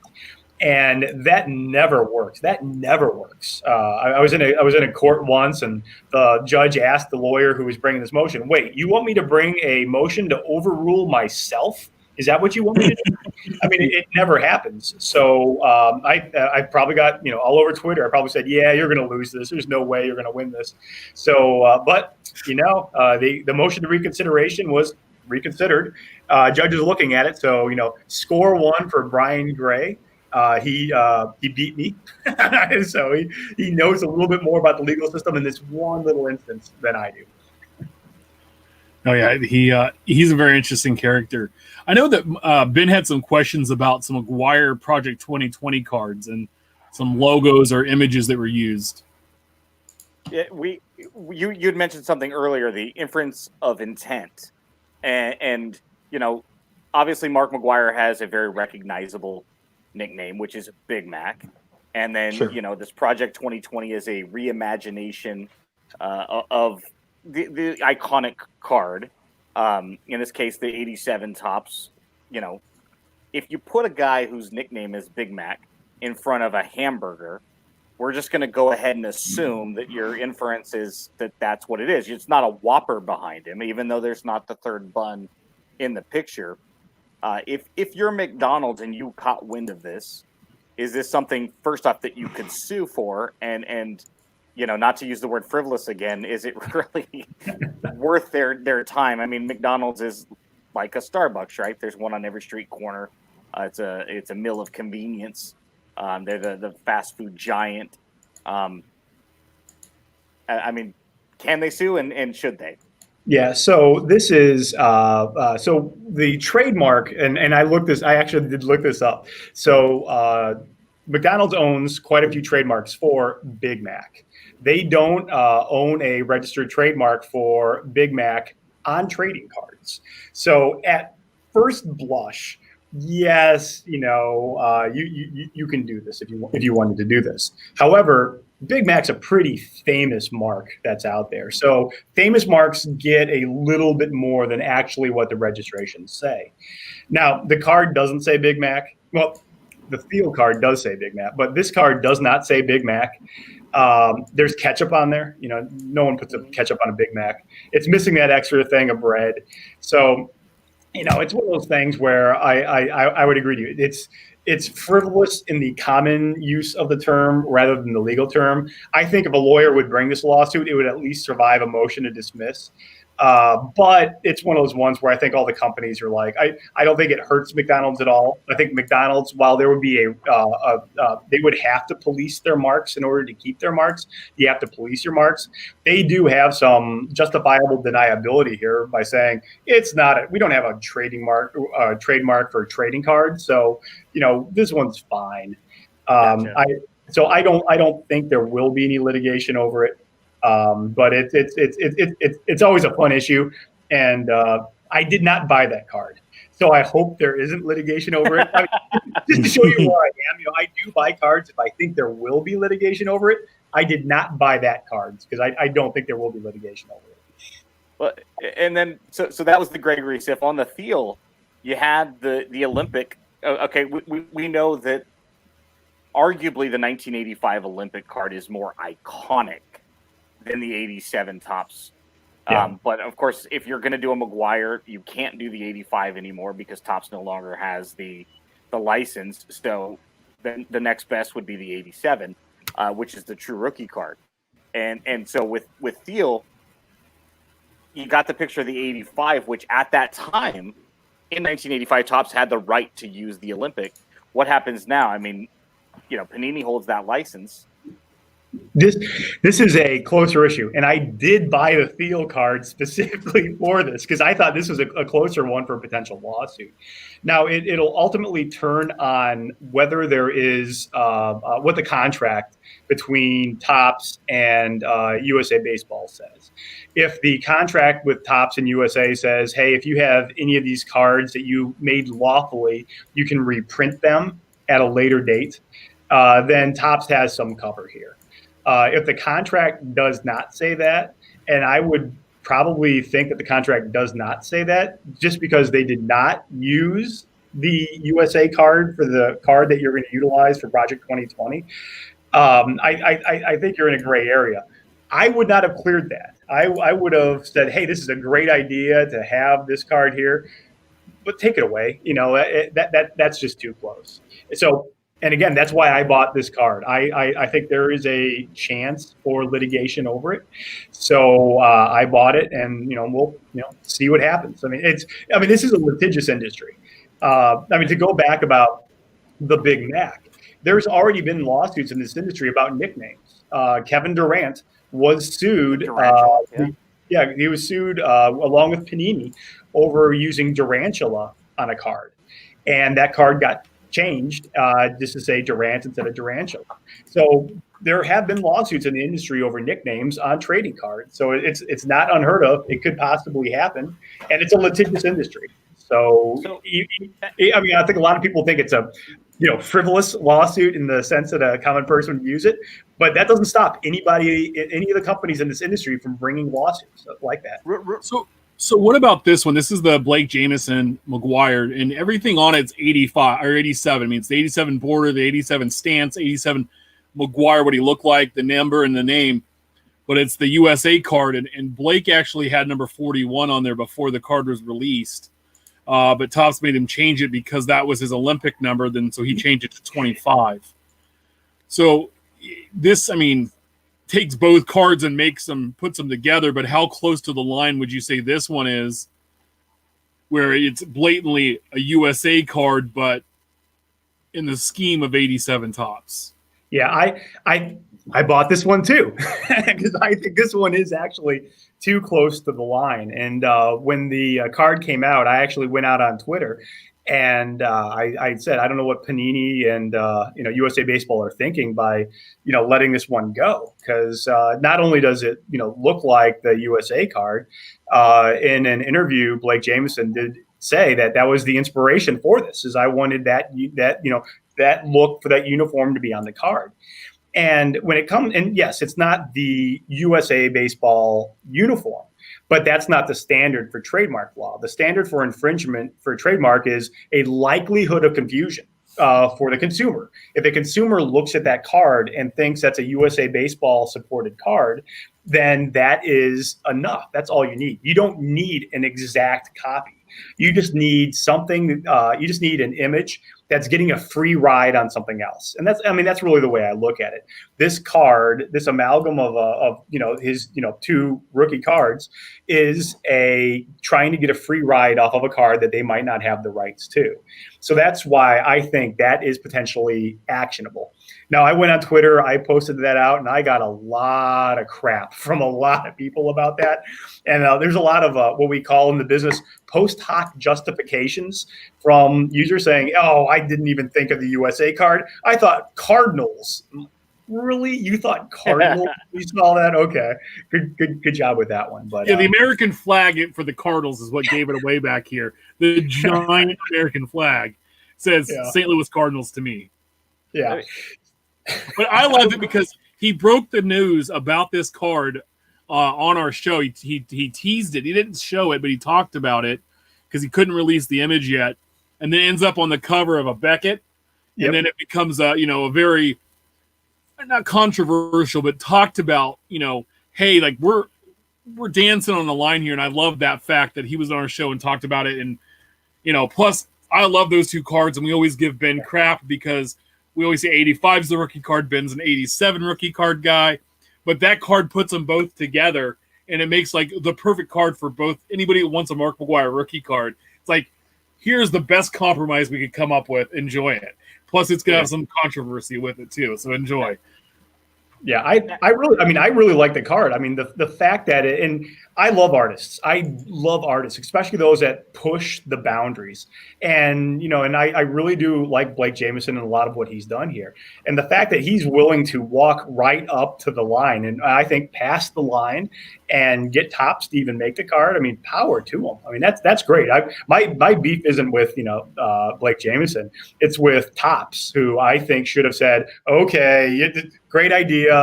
And that never works. I was in a court once, and the judge asked the lawyer who was bringing this motion, "Wait, you want me to bring a motion to overrule myself Is that what you want me to do? I mean, it never happens. So I probably got, all over Twitter. I probably said, yeah, you're going to lose this. There's no way you're going to win this. So, but the motion to reconsideration was reconsidered. Judges looking at it. So, score one for Brian Gray. He beat me. So he knows a little bit more about the legal system in this one little instance than I do. Oh yeah, he's a very interesting character. I know that Ben had some questions about some McGuire Project 2020 cards and some logos or images that were used. Yeah, you had mentioned something earlier, the inference of intent, and obviously Mark McGuire has a very recognizable nickname, which is Big Mac, and then Sure. This Project 2020 is a reimagination of the iconic card. In this case, the 87 tops. If you put a guy whose nickname is Big Mac in front of a hamburger, we're just going to go ahead and assume that your inference is that that's what it is. It's not a Whopper behind him, even though there's not the third bun in the picture. If you're McDonald's and you caught wind of this, is this something, first off, that you could sue for? And not to use the word frivolous again, is it really worth their time? I mean, McDonald's is like a Starbucks, right? There's one on every street corner. It's a mill of convenience. They're the fast food giant. I mean, can they sue and should they? Yeah, so this is so the trademark, and I actually did look this up. So McDonald's owns quite a few trademarks for Big Mac. They don't own a registered trademark for Big Mac on trading cards. So at first blush, yes, you can do this if you wanted to do this. However, Big Mac's a pretty famous mark that's out there. So famous marks get a little bit more than actually what the registrations say. Now, the card doesn't say Big Mac. Well, the field card does say Big Mac, but this card does not say Big Mac. There's ketchup on there. No one puts a ketchup on a Big Mac. It's missing that extra thing of bread. So, it's one of those things where I would agree with you. It's frivolous in the common use of the term rather than the legal term. I think if a lawyer would bring this lawsuit, it would at least survive a motion to dismiss. But it's one of those ones where I think all the companies are like, I don't think it hurts McDonald's at all. I think McDonald's, while there would be they would have to police their marks in order to keep their marks. You have to police your marks. They do have some justifiable deniability here by saying we don't have a trademark for trading cards. So, this one's fine. Gotcha. I don't think there will be any litigation over it. But it's always a fun issue, and I did not buy that card, so I hope there isn't litigation over it. Just to show you where I am, I do buy cards if I think there will be litigation over it. I did not buy that card because I don't think there will be litigation over it. Well, and then so that was the Gregory Siff. On the Thiel, you had the Olympic. Okay, we know that arguably the 1985 Olympic card is more iconic than the 87 tops. Yeah. But of course, if you're going to do a McGuire, you can't do the 85 anymore because Topps no longer has the license. So then the next best would be the 87, which is the true rookie card. And so with Thiel, you got the picture of the 85, which at that time in 1985, Topps had the right to use the Olympic. What happens now? I mean, Panini holds that license. This is a closer issue, and I did buy the Thiel card specifically for this because I thought this was a closer one for a potential lawsuit. Now, it'll ultimately turn on whether there is what the contract between Topps and USA Baseball says. If the contract with Topps and USA says, hey, if you have any of these cards that you made lawfully, you can reprint them at a later date, then Topps has some cover here. If the contract does not say that, and I would probably think that the contract does not say that, just because they did not use the USA card for the card that you're going to utilize for Project 2020, I think you're in a gray area. I would not have cleared that. I would have said, hey, this is a great idea to have this card here. but take it away. That's just too close. So, and again, that's why I bought this card. I think there is a chance for litigation over it. So I bought it, and we'll see what happens. I mean, this is a litigious industry. To go back about the Big Mac, there's already been lawsuits in this industry about nicknames. Kevin Durant was sued. He was sued along with Panini over using Durantula on a card, and that card got changed just to say Durant instead of Durantula. So there have been lawsuits in the industry over nicknames on trading cards. So it's not unheard of. It could possibly happen, and it's a litigious industry. So I think a lot of people think it's a frivolous lawsuit in the sense that a common person would use it, but that doesn't stop any of the companies in this industry from bringing lawsuits like that. So what about this one? This is the Blake Jameson McGuire, and everything on it's 85 or 87. I mean, it's the 87 border, the 87 stance, 87 McGuire, what he looked like, the number and the name, but it's the USA card, and Blake actually had number 41 on there before the card was released. But Topps made him change it because that was his Olympic number. So he changed it to 25. So this, takes both cards and puts them together. But how close to the line would you say this one is, where it's blatantly a USA card, but in the scheme of 87 Topps? Yeah, I bought this one too because I think this one is actually too close to the line. And when the card came out, I actually went out on Twitter and I said, I don't know what Panini and USA Baseball are thinking by letting this one go, because not only does it look like the USA card, in an interview Blake Jameson did say that was the inspiration for this, is I wanted that look for that uniform to be on the card. And when it comes, and yes, it's not the USA Baseball uniform, but that's not the standard for trademark law. The standard for infringement for trademark is a likelihood of confusion for the consumer. If a consumer looks at that card and thinks that's a USA Baseball supported card, then that is enough. That's all you need. You don't need an exact copy. You just need something. You just need an image that's getting a free ride on something else. And that's really the way I look at it. This card, this amalgam of his two rookie cards, is trying to get a free ride off of a card that they might not have the rights to. So that's why I think that is potentially actionable. Now, I went on Twitter, I posted that out, and I got a lot of crap from a lot of people about that. And there's a lot of what we call in the business post hoc justifications from users saying, oh, I didn't even think of the USA card. I thought Cardinals. Really? You thought Cardinals? You saw that? Okay. Good job with that one. But yeah, the American flag for the Cardinals is what gave it away back here. The giant American flag says St. Louis Cardinals to me. Yeah. But I love it because he broke the news about this card on our show. He teased it. He didn't show it, but he talked about it because he couldn't release the image yet. And then ends up on the cover of a Beckett. Yep. And then it becomes a very, not controversial, but talked about, hey, like we're dancing on the line here. And I love that fact that he was on our show and talked about it. And, plus I love those two cards, and we always give Ben crap because we always say 85 is the rookie card. Ben's an 87 rookie card guy. But that card puts them both together, and it makes like the perfect card for both anybody who wants a Mark McGwire rookie card. It's like, here's the best compromise we could come up with. Enjoy it. Plus, it's going to have some controversy with it, too. So enjoy. Yeah, I really like the card. I mean, the fact that and I love artists. I love artists, especially those that push the boundaries. And, and I really do like Blake Jameson and a lot of what he's done here. And the fact that he's willing to walk right up to the line and I think past the line and get Topps to even make the card. I mean, power to him. I mean, that's great. My beef isn't with, Blake Jameson. It's with Topps, who I think should have said, okay, great idea.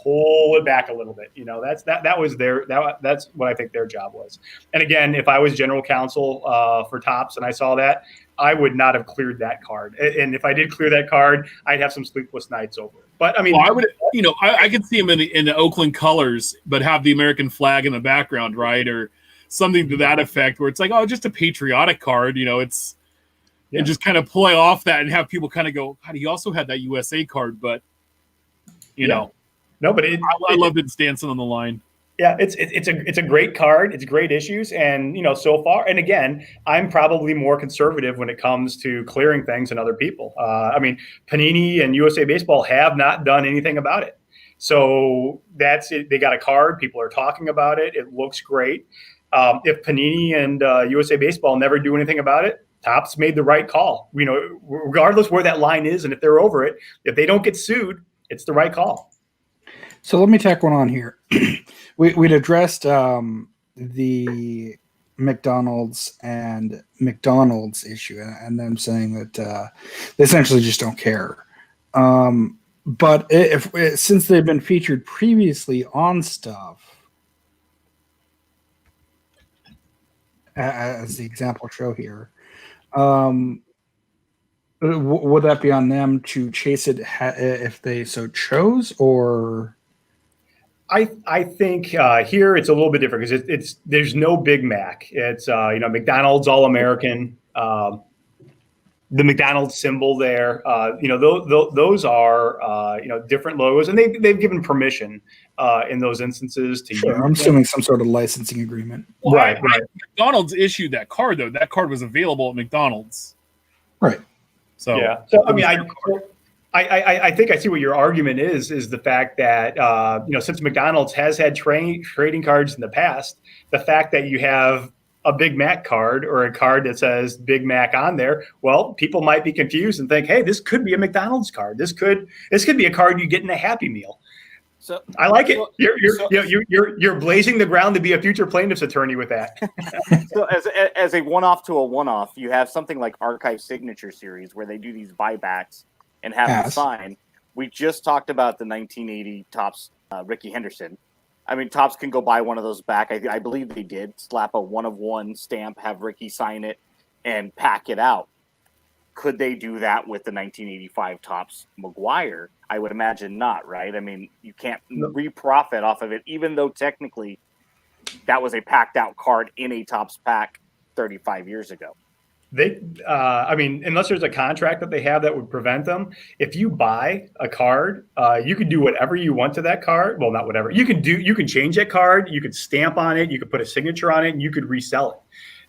Pull it back a little bit. That's what I think their job was. And again, if I was general counsel for Topps and I saw that, I would not have cleared that card. And if I did clear that card, I'd have some sleepless nights over it. But I mean, I would, I could see him in the Oakland colors, but have the American flag in the background, right? Or something to that effect, where it's like, oh, just a patriotic card, it's and just kind of play off that and have people kind of go, God, he also had that USA card, but you know, no, but I loved it dancing on the line. Yeah, it's a great card. It's great issues, and so far. And again, I'm probably more conservative when it comes to clearing things than other people. I mean, Panini and USA Baseball have not done anything about it, so that's it. They got a card. People are talking about it. It looks great. If Panini and USA Baseball never do anything about it, Topps made the right call. Regardless where that line is, and if they're over it, if they don't get sued, it's the right call. So let me tack one on here. We'd addressed the McDonald's issue, and them saying that they essentially just don't care. But since they've been featured previously on stuff, as the example show here, would that be on them to chase it if they so chose, or? I think here it's a little bit different because there's no Big Mac. It's McDonald's All American, the McDonald's symbol there. Those are different logos, and they've given permission in those instances to use. I'm assuming some sort of licensing agreement. Well, right. McDonald's issued that card though. That card was available at McDonald's. Right. So yeah. So I mean, I think I see what your argument is the fact that since McDonald's has had trading cards in the past, the fact that you have a Big Mac card or a card that says Big Mac on there, well, people might be confused and think, hey, this could be a McDonald's card. This could be a card you get in a Happy Meal. So I like it. You're blazing the ground to be a future plaintiff's attorney with that. So as a one-off to a one-off, you have something like Archive Signature Series where they do these buybacks and have them sign. We just talked about the 1980 Topps Ricky Henderson. I mean, Topps can go buy one of those back. I believe they did slap a 1-of-1 stamp, have Ricky sign it, and pack it out. Could they do that with the 1985 Topps McGuire? I would imagine not, right? I mean, you can't re-profit off of it, even though technically that was a packed out card in a Topps pack 35 years ago. Unless there's a contract that they have that would prevent them, if you buy a card, you can do whatever you want to that card. Well, not whatever. You can change that card, you could stamp on it, you could put a signature on it, and you could resell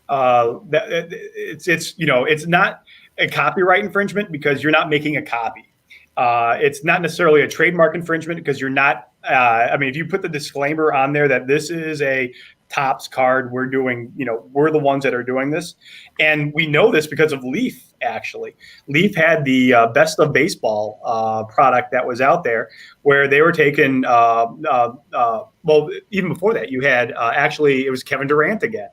it. It's not a copyright infringement because you're not making a copy. It's not necessarily a trademark infringement because you're not. If you put the disclaimer on there that this is a Topps card, we're the ones that are doing this, and we know this because of Leaf. Actually, Leaf had the Best of Baseball product that was out there, where they were taking. Even before that, you had it was Kevin Durant again.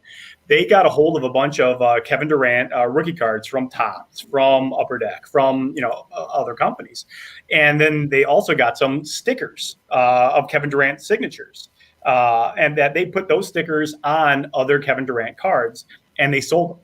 They got a hold of a bunch of Kevin Durant rookie cards from Topps, from Upper Deck, from other companies, and then they also got some stickers of Kevin Durant signatures, and that they put those stickers on other Kevin Durant cards, and they sold them.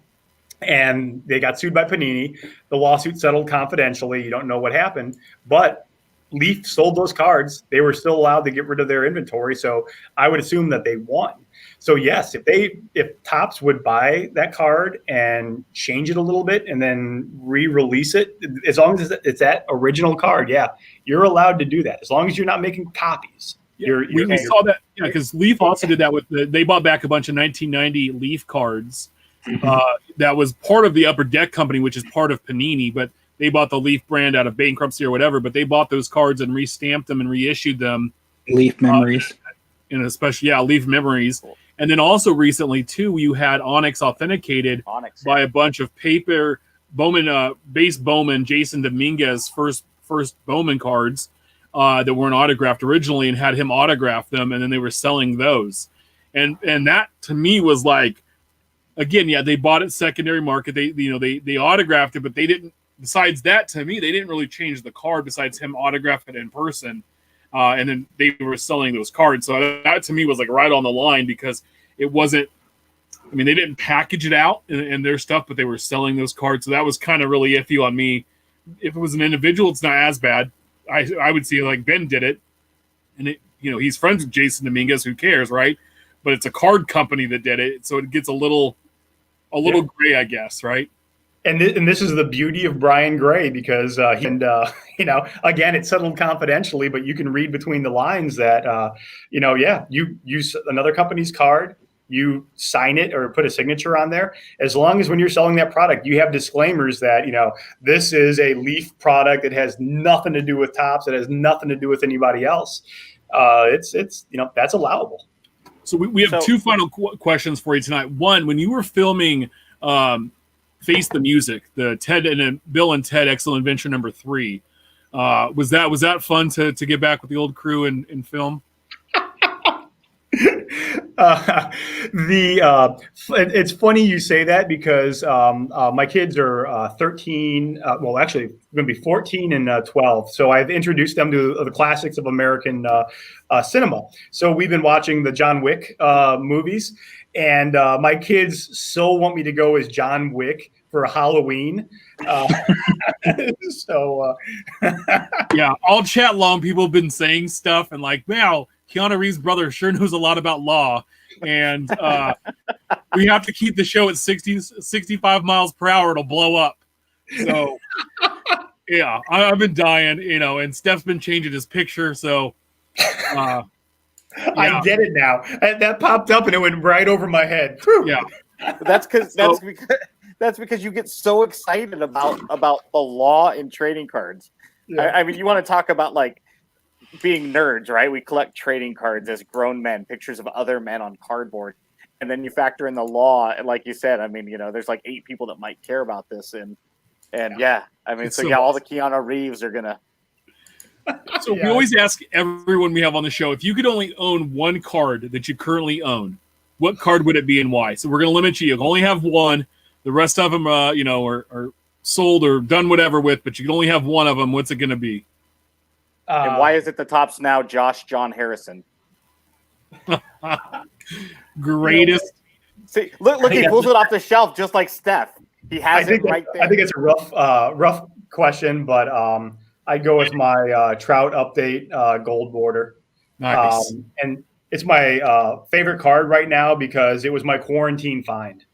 And they got sued by Panini. The lawsuit settled confidentially. You don't know what happened, but Leaf sold those cards. They were still allowed to get rid of their inventory, so I would assume that they won. So yes, if Topps would buy that card and change it a little bit and then re-release it, as long as it's that original card, yeah, you're allowed to do that. As long as you're not making copies. We saw that because Leaf also did that they bought back a bunch of 1990 Leaf cards. That was part of the Upper Deck company, which is part of Panini, but they bought the Leaf brand out of bankruptcy or whatever, but they bought those cards and re-stamped them and reissued them. Leaf Memories. And especially, Leaf Memories. And then also recently, too, you had Onyx authenticated by a bunch of paper base Bowman, Jason Dominguez first Bowman cards that weren't autographed originally, and had him autograph them, and then they were selling those. And that, to me, was like, again, they bought it secondary market. They autographed it, but they didn't. Besides that, to me, they didn't really change the card. Besides him autograph it in person, and then they were selling those cards. So that to me was like right on the line because it wasn't. I mean, they didn't package it out in their stuff, but they were selling those cards. So that was kind of really iffy on me. If it was an individual, it's not as bad. I would see like Ben did it, and he's friends with Jason Dominguez. Who cares, right? but it's a card company that did it, so it gets a little gray, I guess, right? And this is the beauty of Brian Gray, because again, it's settled confidentially, but you can read between the lines that you use another company's card, you sign it or put a signature on there. As long as when you're selling that product, you have disclaimers that this is a Leaf product. It has nothing to do with Topps. It has nothing to do with anybody else. It's that's allowable. So we have two final questions for you tonight. One, when you were filming Face the Music, the Ted and Bill and Ted Excellent Adventure #3, was that fun to get back with the old crew and film? It's funny you say that, because my kids are 13. Well, actually, going to be 14 and 12. So I've introduced them to the classics of American cinema. So we've been watching the John Wick movies, and my kids so want me to go as John Wick for Halloween. Yeah, all chat long, people have been saying stuff and like, wow, Keanu Reeves' brother sure knows a lot about law. And we have to keep the show at 65 miles per hour. It'll blow up. So, yeah, I've been dying, and Steph's been changing his picture. So, yeah. I get it now. That popped up and it went right over my head. Whew. Yeah. That's because you get so excited about the law in trading cards. Yeah. I mean, you want to talk about like being nerds, right? We collect trading cards as grown men, pictures of other men on cardboard, and then you factor in the law. And like you said, I mean, there's like 8 people that might care about this, and yeah, I mean, all the Keanu Reeves are gonna. So we always ask everyone we have on the show, if you could only own one card that you currently own, what card would it be and why? So we're going to limit you. You can only have one. The rest of them, are sold or done whatever with, but you can only have one of them. What's it going to be? And why is it the Topps Now John Harrison? Greatest. See, look, he pulls it off the shelf just like Steph. He has it right there. I think it's a rough question, but I'd go with my Trout Update gold border. Nice. And it's my favorite card right now because it was my quarantine find.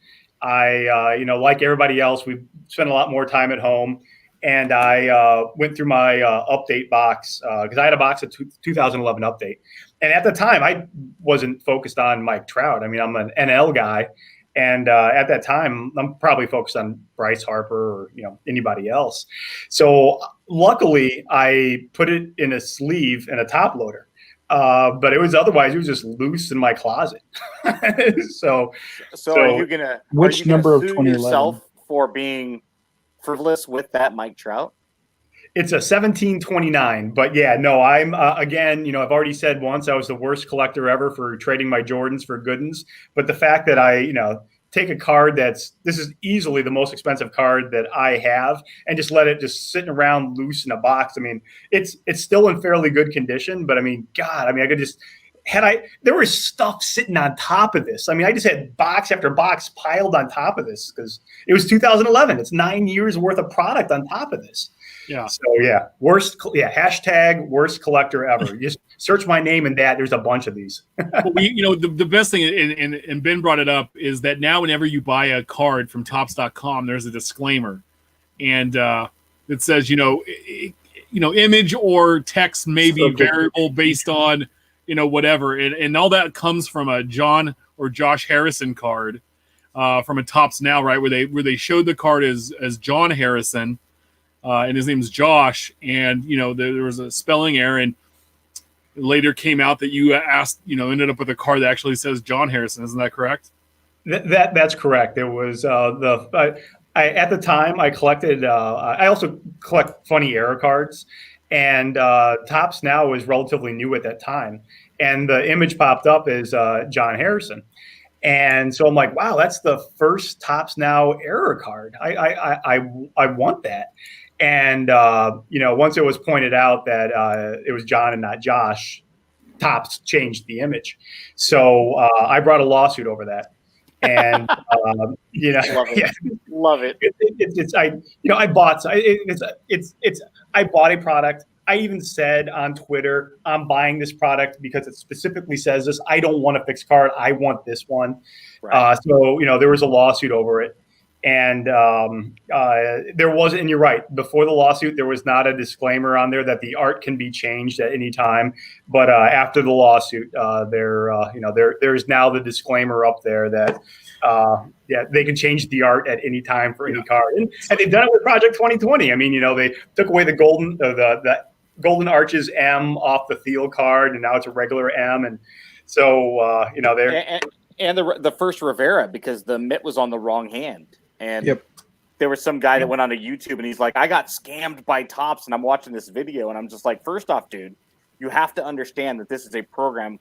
I, like everybody else, we spent a lot more time at home, and I went through my update box because I had a box of 2011 update. And at the time, I wasn't focused on Mike Trout. I mean, I'm an NL guy. And at that time, I'm probably focused on Bryce Harper or, anybody else. So luckily, I put it in a sleeve and a top loader. But it was just loose in my closet. So are you gonna number of sue 2011 yourself for being frivolous with that Mike Trout? It's a 1729, but yeah, no, I'm again, I've already said once I was the worst collector ever for trading my Jordans for Goodens. But the fact that I, take a card this is easily the most expensive card that I have, and just let it just sitting around loose in a box. I mean, it's still in fairly good condition, but I mean, God, I could just there was stuff sitting on top of this. I mean, I just had box after box piled on top of this because it was 2011. It's 9 years worth of product on top of this. Yeah. So yeah, hashtag worst collector ever. You just search my name and there's a bunch of these. Well, the best thing, and Ben brought it up, is that now whenever you buy a card from Topps.com, there's a disclaimer, and it says image or text may be variable based on whatever, and all that comes from a John or Josh Harrison card from a Topps Now, right, where they showed the card as John Harrison. And his name's Josh, and there was a spelling error, and it later came out that you ended up with a card that actually says John Harrison. Isn't that correct? That's correct. It was at the time I collected. I also collect funny error cards, and Topps Now was relatively new at that time, and the image popped up as John Harrison. And so I'm like, wow, that's the first Topps Now error card. I want that. And, once it was pointed out that it was John and not Josh, Topps changed the image. So I brought a lawsuit over that. And, Love it. I bought a product I even said on Twitter, I'm buying this product because it specifically says this. I don't want a fixed card. I want this one. Right. So, there was a lawsuit over it. And there wasn't, and you're right, before the lawsuit, there was not a disclaimer on there that the art can be changed at any time. But after the lawsuit, there's now the disclaimer up there that, they can change the art at any time for any card. And they've done it with Project 2020. I mean, they took away the golden arches M off the Thiel card, and now it's a regular M. And so, they're. And the first Rivera, because the mitt was on the wrong hand. And there was some guy that went onto YouTube and he's like, I got scammed by Topps, and I'm watching this video and I'm just like, first off, dude, you have to understand that this is a program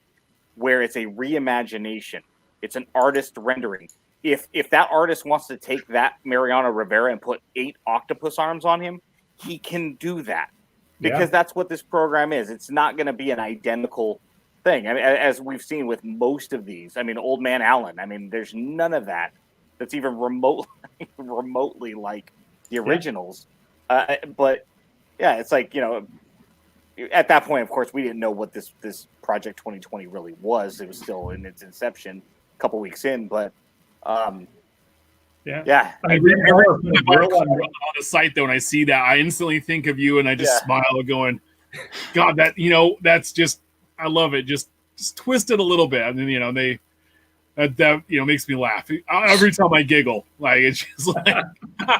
where it's a reimagination. It's an artist rendering. If that artist wants to take that Mariano Rivera and put 8 octopus arms on him, he can do that because that's what this program is. It's not going to be an identical thing. I mean, as we've seen with most of these, I mean, Old Man Allen, I mean, there's none of that that's even remotely like the originals. But yeah, it's like, at that point, of course, we didn't know what this Project 2020 really was. It was still in its inception, a couple weeks in, but I remember on the site though, and I see that, I instantly think of you, and I just smile, going, God, that that's just, I love it. Just twist it a little bit, and then that makes me laugh every time I giggle. Like, it's just like.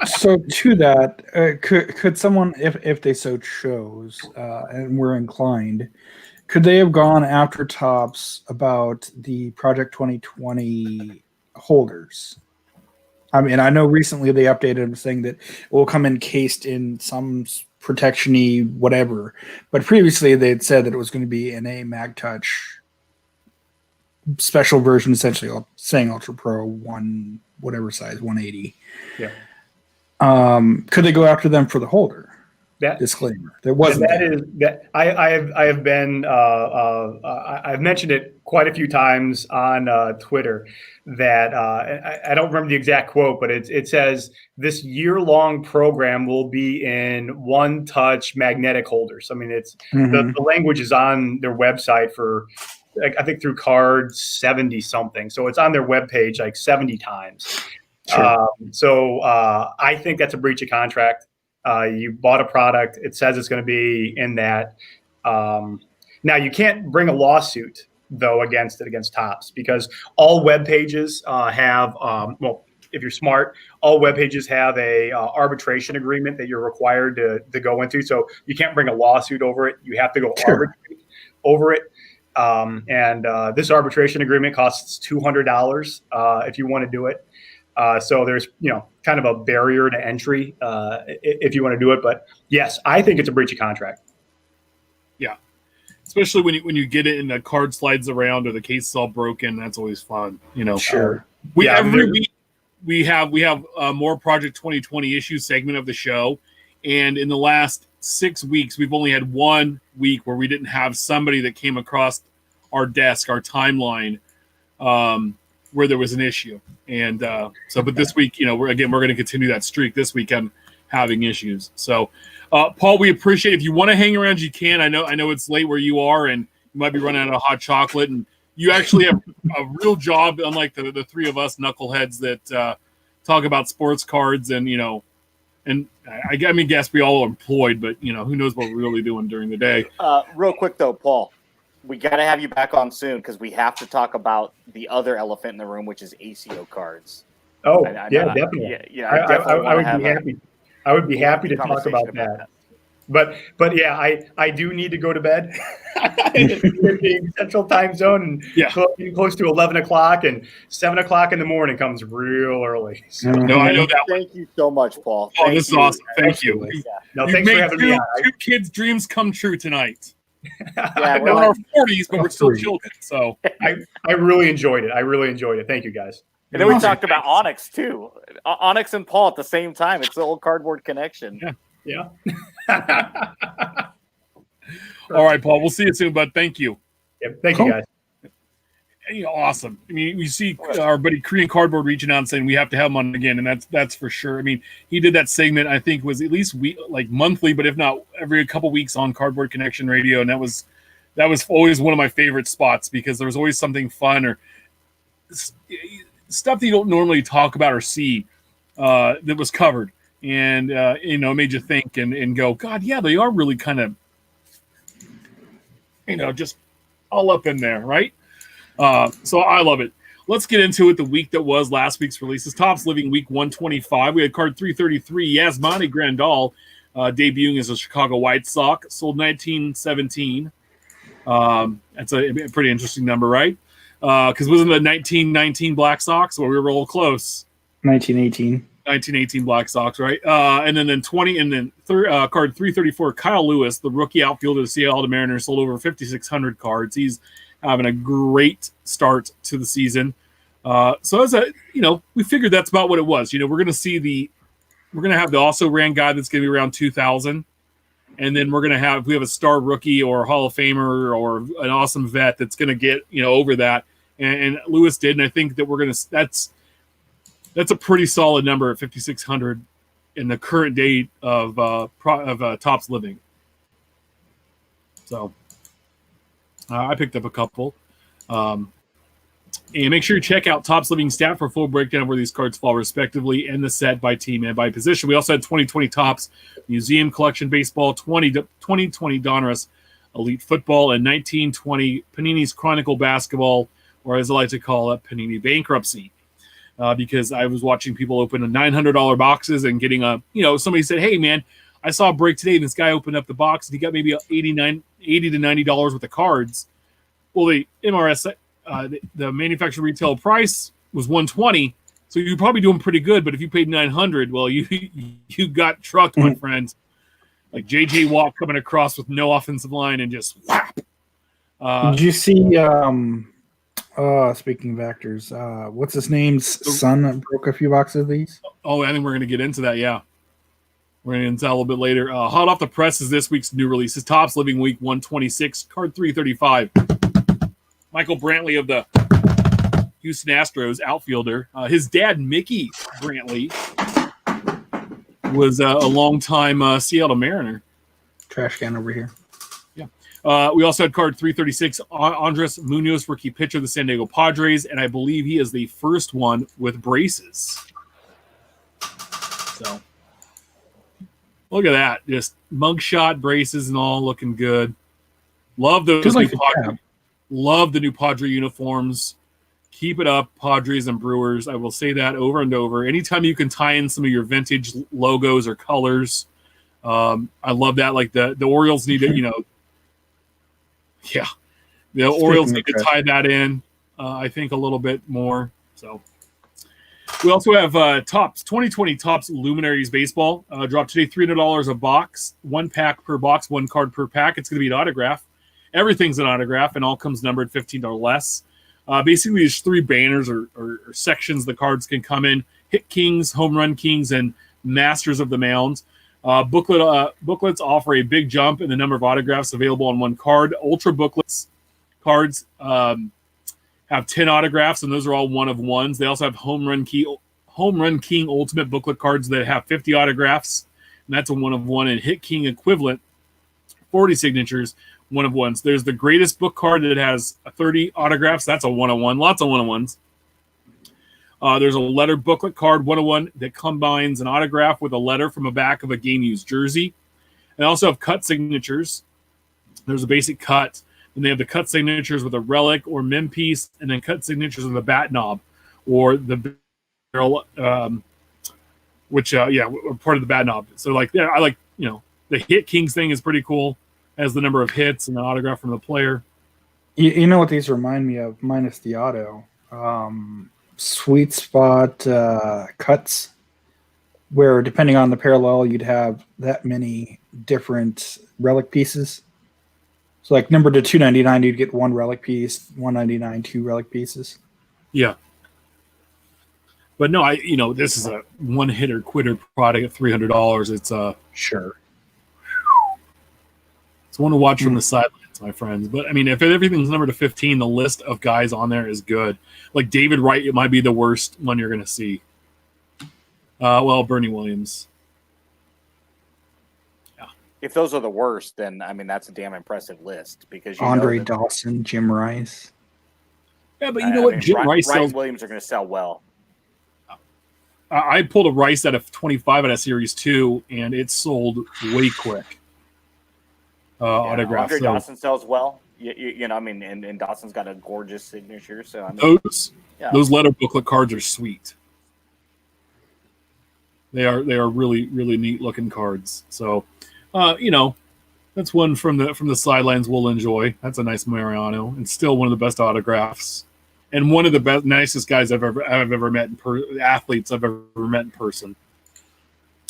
So to that, could someone, if they so chose, and were inclined, could they have gone after Topps about the Project 2020 holders? I mean, I know recently they updated them saying that it will come encased in some protection-y whatever, but previously they had said that it was going to be an A MagTouch special version, essentially saying Ultra Pro 1 whatever size, 180. Yeah. Could they go after them for the holder? That disclaimer. There wasn't. I've mentioned it quite a few times on Twitter that I don't remember the exact quote, but it says this year-long program will be in one-touch magnetic holders. I mean, it's the language is on their website for, I think, through card 70 something. So it's on their webpage like 70 times. Sure. So I think that's a breach of contract. You bought a product. It says it's going to be in that. Now, you can't bring a lawsuit, though, against Topps, because all web pages have, if you're smart, all web pages have a arbitration agreement that you're required to go into. So you can't bring a lawsuit over it. You have to go arbitrate over it. And this arbitration agreement costs $200 if you want to do it. So there's, kind of a barrier to entry if you want to do it. But yes, I think it's a breach of contract. Yeah, especially when you get it and the card slides around or the case is all broken. That's always fun. Sure. Every week we have more Project 2020 issue segment of the show, and in the last 6 weeks we've only had 1 week where we didn't have somebody that came across our desk, our timeline, where there was an issue. And but this week, we're going to continue that streak this weekend, having issues. So, Paul, we appreciate it. If you want to hang around, you can. I know it's late where you are, and you might be running out of hot chocolate. And you actually have a real job, unlike the three of us knuckleheads that talk about sports cards. And and I guess we all are employed, but who knows what we're really doing during the day. Real quick though, Paul, we got to have you back on soon because we have to talk about the other elephant in the room, which is ACO cards. Oh, definitely. Yeah, I would be happy. I would be happy to talk about that. But yeah, I do need to go to bed. Being Central Time Zone and close to 11 o'clock, and 7 o'clock in the morning comes real early. So. No, I know that. Thank you so much, Paul. Oh, this is awesome. Thank you. No, thanks for having me on. Two kids' dreams come true tonight. Yeah, we're in our 40s, but we're still children. So I really enjoyed it. Thank you, guys. And then we talked about Onyx too. Onyx and Paul at the same time. It's the old cardboard connection. Yeah. All right, Paul. We'll see you soon, bud. Thank you. Thank you, guys. awesome. I mean, we see our buddy Korean Cardboard reaching out and saying we have to have him on again, and that's for sure. I mean, he did that segment, I think, was at least monthly, but if not every couple weeks on Cardboard Connection Radio, and that was always one of my favorite spots because there was always something fun or stuff that you don't normally talk about or see that was covered, and made you think and go, God, yeah, they are really kind of just all up in there, right? So I love it. Let's get into it. The week that was last week's releases. Topps Living Week 125. We had card 333, Yasmani Grandal, debuting as a Chicago White Sox. Sold 1917. That's a pretty interesting number, right? Because wasn't the 1919 Black Sox? Well, we were all close. 1918 Black Sox, right? And then 20, and then card 334, Kyle Lewis, the rookie outfielder of the Seattle Mariners, sold over 5,600 cards. He's having a great start to the season. So as we figured that's about what it was. We're going to have the also ran guy that's going to be around 2,000. And then we have a star rookie or Hall of Famer or an awesome vet that's going to get, over that. And Lewis did. And I think that that's a pretty solid number at 5,600 in the current date of Topps Living. So I picked up a couple. And make sure you check out Topps Living Stat for a full breakdown of where these cards fall respectively in the set by team and by position. We also had 2020 Topps Museum Collection Baseball, 2020 Donruss Elite Football, and 1920 Panini's Chronicle Basketball, or as I like to call it, Panini Bankruptcy. Because I was watching people open $900 boxes and getting somebody said, hey, man, I saw a break today, and this guy opened up the box, and he got maybe $80 to $90 worth of cards. Well, the MRS, the manufacturer retail price was $120, so you're probably doing pretty good. But if you paid $900, well, you got trucked, my friend. Like J.J. Watt coming across with no offensive line and just whap. Did you see? Speaking of actors, what's his name's son broke a few boxes of these? Oh, I think we're going to get into that. Yeah. We're going to get into that a little bit later. Hot off the press is this week's new releases. Topps Living Week 126, card 335. Michael Brantley of the Houston Astros, outfielder. His dad, Mickey Brantley, was a longtime Seattle Mariner. Trash can over here. Yeah. We also had card 336, Andres Munoz, rookie pitcher of the San Diego Padres, and I believe he is the first one with braces. So, look at that. Just mugshot, braces, and all looking good. Love those Love the new Padre uniforms. Keep it up, Padres and Brewers. I will say that over and over. Anytime you can tie in some of your vintage logos or colors, I love that. Like the Orioles need to, yeah. The Orioles need to tie that in, I think, a little bit more. So we also have Topps 2020 Topps Luminaries Baseball. Dropped today, $300 a box, 1 pack per box, 1 card per pack. It's going to be an autograph. Everything's an autograph, and all comes numbered 15 or less. Basically, there's 3 banners or sections the cards can come in: Hit Kings, Home Run Kings, and Masters of the Mound. Booklets offer a big jump in the number of autographs available on one card. Ultra booklets cards have 10 autographs, and those are all one-of-ones. They also have Home Run King Ultimate booklet cards that have 50 autographs, and that's a one-of-one. And Hit King equivalent, 40 signatures, one-of-ones. There's the Greatest book card that has 30 autographs. That's a one-of-one. Lots of one-of-ones. There's a letter booklet card, 101, that combines an autograph with a letter from a back of a game-used jersey. They also have cut signatures. There's a basic cut, and they have the cut signatures with a relic or mem piece, and then cut signatures with a bat knob or the barrel, which are part of the bat knob. So I like the Hit Kings thing is pretty cool. Has the number of hits and the autograph from the player. You know what these remind me of, minus the auto? Sweet spot cuts, where depending on the parallel, you'd have that many different relic pieces. So like number to 299, you'd get 1 relic piece, 199, 2 relic pieces. Yeah. But no, this is a one-hitter quitter product at $300. It's sure. It's one to watch from the sidelines. my friends. But I mean, if everything's numbered to 15, the list of guys on there is good. Like David Wright, it might be the worst one you're going to see. Well, Bernie Williams. Yeah. If those are the worst, then I mean that's a damn impressive list because Andre Dawson, Jim Rice. Yeah, but you know what? Jim Rice Ryan sells. Williams are going to sell well. I pulled a Rice out of 25 at a Series 2, and it sold way quick. Autograph. Andre Dawson sells well. You know, I mean, and Dawson's got a gorgeous signature. So I mean, those letter booklet cards are sweet. They are really really neat looking cards. So, you know, that's one from the sidelines we'll enjoy. That's a nice Mariano, and still one of the best autographs, and one of the nicest guys I've ever met athletes I've ever met in person.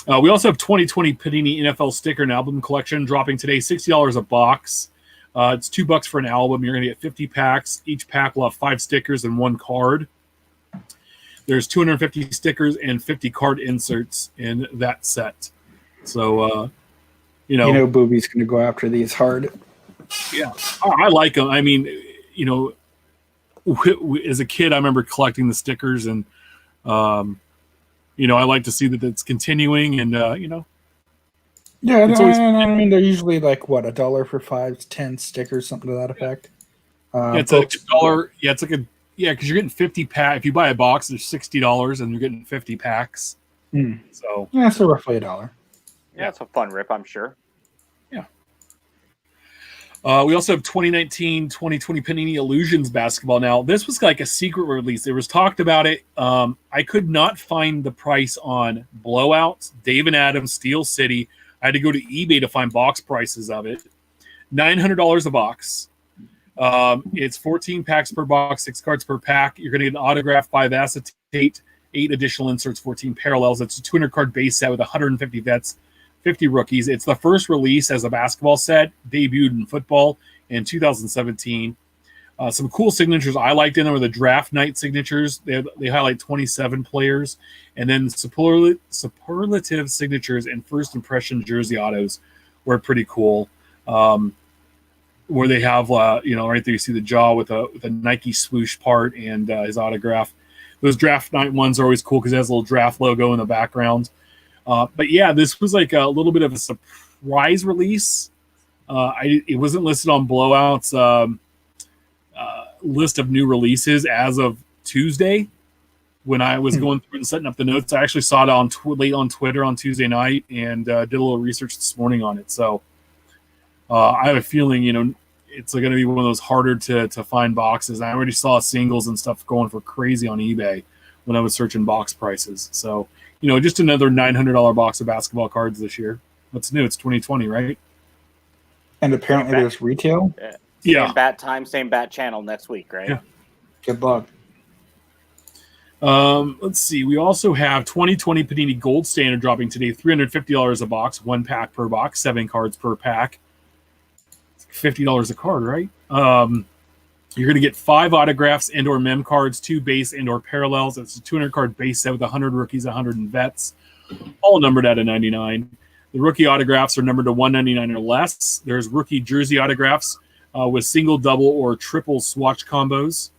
We also have 2020 Panini NFL sticker and album collection dropping today, $60 a box. It's $2 for an album. You're going to get 50 packs. Each pack will have 5 stickers and 1 card. There's 250 stickers and 50 card inserts in that set. So, you know, Booby's going to go after these hard. Yeah, I like them. I mean, you know, as a kid, I remember collecting the stickers, and you know, I like to see that it's continuing, and you know, yeah, I mean, they're usually like what, $1 for 5, 10 stickers, something to that effect. Yeah, it's like $1. Yeah, it's like because you're getting 50 pack. If you buy a box, there's $60, and you're getting 50 packs. So yeah, so roughly $1. Yeah, it's a fun rip, I'm sure. Yeah. We also have 2019-2020 Panini Illusions basketball. Now, this was like a secret release. There was talked about it. I could not find the price on Blowouts, Dave and Adams, Steel City. I had to go to eBay to find box prices of it. $900 a box. It's 14 packs per box, 6 cards per pack. You're going to get an autograph, 5 acetate, 8 additional inserts, 14 parallels. It's a 200 card base set with 150 vets, 50 rookies. It's the first release as a basketball set, debuted in football in 2017. Some cool signatures I liked in there were the draft night signatures. They highlight 27 players, and then superlative signatures and first impression jersey autos were pretty cool. Where they have, you know, right there you see the jaw with a Nike swoosh part and his autograph. Those draft night ones are always cool because it has a little draft logo in the background. But yeah, this was like a little bit of a surprise release. It wasn't listed on Blowout's list of new releases as of Tuesday when I was going through and setting up the notes. I actually saw it late on Twitter on Tuesday night and did a little research this morning on it. So I have a feeling, you know, it's going to be one of those harder to find boxes. I already saw singles and stuff going for crazy on eBay when I was searching box prices. So, you know, just another $900 box of basketball cards this year. What's new? It's 2020, right? And apparently there's retail. Same bat time, same bat channel next week, right? Yeah. Good luck. Let's see. We also have 2020 Panini Gold Standard dropping today, $350 a box, 1 pack per box, 7 cards per pack. $50 a card, right? You're going to get 5 autographs and or mem cards, 2 base and or parallels. It's a 200 card base set with 100 rookies, 100 vets, all numbered out of 99. The rookie autographs are numbered to 199 or less. There's rookie jersey autographs with single, double, or triple swatch combos.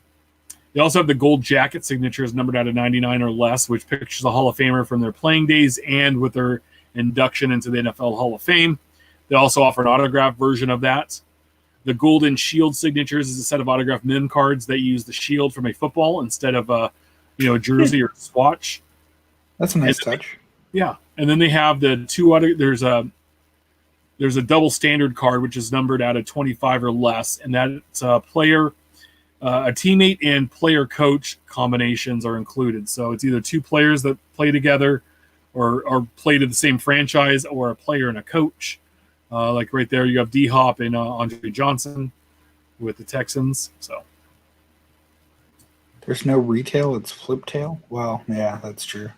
They also have the gold jacket signatures numbered out of 99 or less, which pictures a Hall of Famer from their playing days and with their induction into the NFL Hall of Fame. They also offer an autograph version of that. The Golden Shield signatures is a set of autographed mem cards that use the shield from a football instead of a jersey or swatch. That's a nice touch. Yeah, and then they have the there's a double standard card which is numbered out of 25 or less, and that's a player, a teammate and player coach combinations are included. So it's either 2 players that play together or play to the same franchise, or a player and a coach. Like right there, you have D-Hop and Andre Johnson with the Texans. So there's no retail; it's flip tail. Well, yeah, that's true.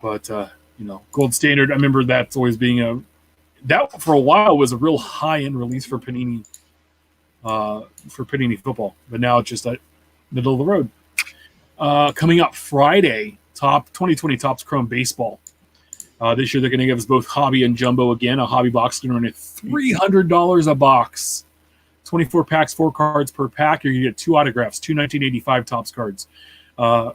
But you know, Gold Standard. I remember that's always being that for a while was a real high-end release for Panini football. But now it's just at middle of the road. Coming up Friday, 2020 Topps Chrome Baseball. This year they're going to give us both hobby and jumbo again. A hobby box is going to run at $300 a box. 24 packs, 4 cards per pack. You're going to get 2 autographs, 2 1985 Topps cards,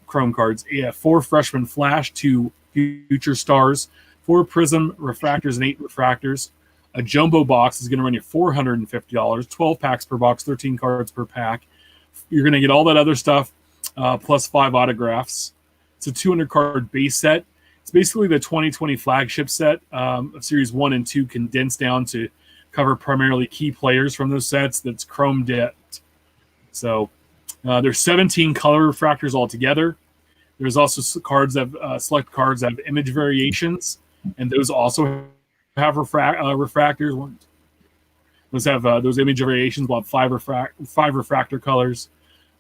Chrome cards, 4 freshman flash, 2 future stars, 4 prism refractors, and 8 refractors. A jumbo box is going to run you $450, 12 packs per box, 13 cards per pack. You're going to get all that other stuff plus 5 autographs. It's a 200 card base set. It's basically the 2020 flagship set of Series 1 and 2 condensed down to cover primarily key players from those sets that's chrome dipped. So there's 17 color refractors altogether. There's also cards that select cards that have image variations, and those also have refractors. Those have those image variations. We'll have 5 refractor colors.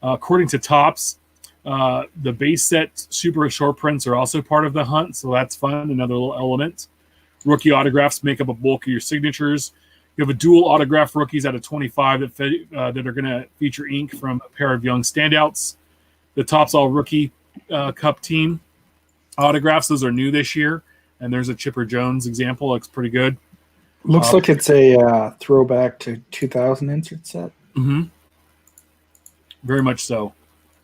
According to Topps, the base set super short prints are also part of the hunt, so that's fun. Another little element. Rookie autographs make up a bulk of your signatures. You have a dual autograph rookies out of 25 that are going to feature ink from a pair of young standouts. The Topps All Rookie Cup team autographs, those are new this year, and there's a Chipper Jones example. Looks pretty good. Looks like it's a throwback to 2000 insert set. Mm-hmm. Very much so.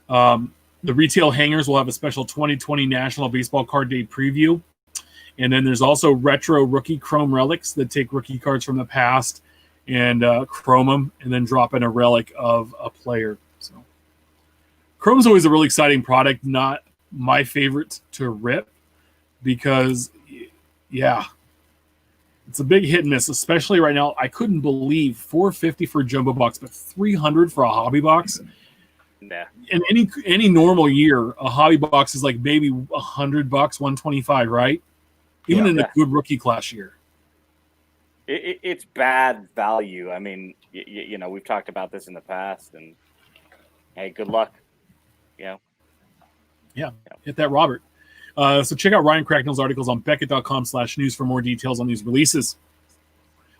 The retail hangers will have a special 2020 National Baseball Card Day preview. And then there's also retro rookie chrome relics that take rookie cards from the past and chrome them and then drop in a relic of a player. So chrome's always a really exciting product, not my favorite to rip because, yeah, it's a big hit and miss, especially right now. I couldn't believe $450 for a jumbo box, but $300 for a hobby box. Nah. In any normal year, a hobby box is like maybe $100, $125, right? Even in a good rookie class year. It's bad value. I mean, you know, we've talked about this in the past, and hey, good luck. Yeah, hit that, Robert. So check out Ryan Cracknell's articles on Beckett.com/news for more details on these releases.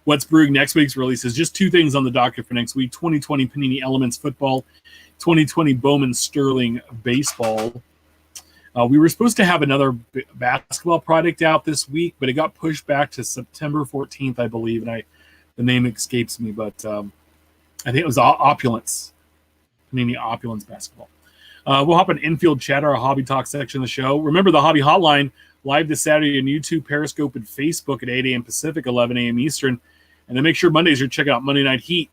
What's brewing next week's releases? Just 2 things on the docket for next week: 2020 Panini Elements Football, 2020 Bowman Sterling Baseball. We were supposed to have another basketball product out this week, but it got pushed back to September 14th, I believe, and the name escapes me, but I think it was Opulence, Panini Opulence Basketball. We'll hop on Infield Chat, our Hobby Talk section of the show. Remember the Hobby Hotline, live this Saturday on YouTube, Periscope, and Facebook at 8 a.m. Pacific, 11 a.m. Eastern. And then make sure Mondays you're checking out Monday Night Heat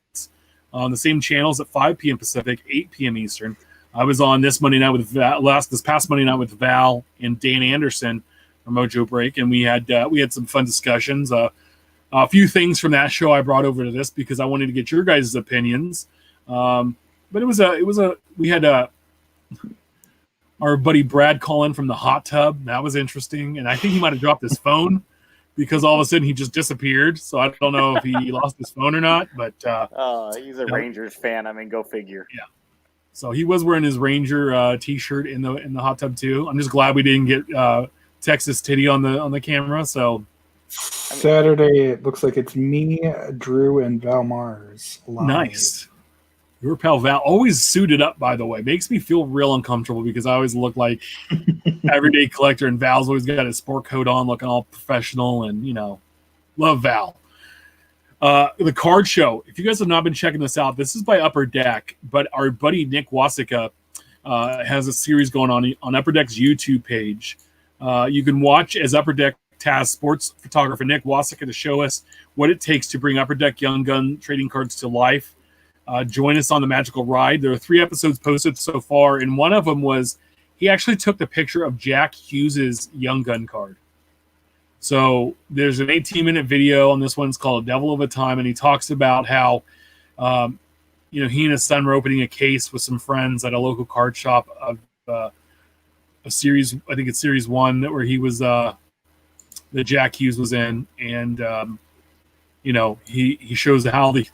on the same channels at 5 p.m. Pacific, 8 p.m. Eastern. I was on this Monday night with this past Monday night with Val and Dan Anderson from Mojo Break, and we had some fun discussions. A few things from that show I brought over to this because I wanted to get your guys' opinions. But we had our buddy Brad call in from the hot tub. That was interesting, and I think he might have dropped his phone because all of a sudden he just disappeared. So I don't know if he lost his phone or not. But he's a Rangers fan. I mean, go figure. Yeah. So he was wearing his Ranger T-shirt in the hot tub too. I'm just glad we didn't get Texas Titty on the camera. So Saturday, it looks like it's me, Drew, and Val Mars. Live. Nice. Your pal Val, always suited up, by the way. Makes me feel real uncomfortable because I always look like everyday collector, and Val's always got his sport coat on, looking all professional, and love Val. The card show. If you guys have not been checking this out, this is by Upper Deck, but our buddy Nick Wasika has a series going on Upper Deck's YouTube page. You can watch as Upper Deck tasks sports photographer Nick Wasika to show us what it takes to bring Upper Deck Young Gun trading cards to life. Join us on the magical ride. There are 3 episodes posted so far, and one of them was he actually took the picture of Jack Hughes's Young Gun card. So there's an 18-minute video on this one. It's called Devil of a Time, and he talks about how, he and his son were opening a case with some friends at a local card shop of a series. I think it's Series 1 where he was that Jack Hughes was in, and he shows how the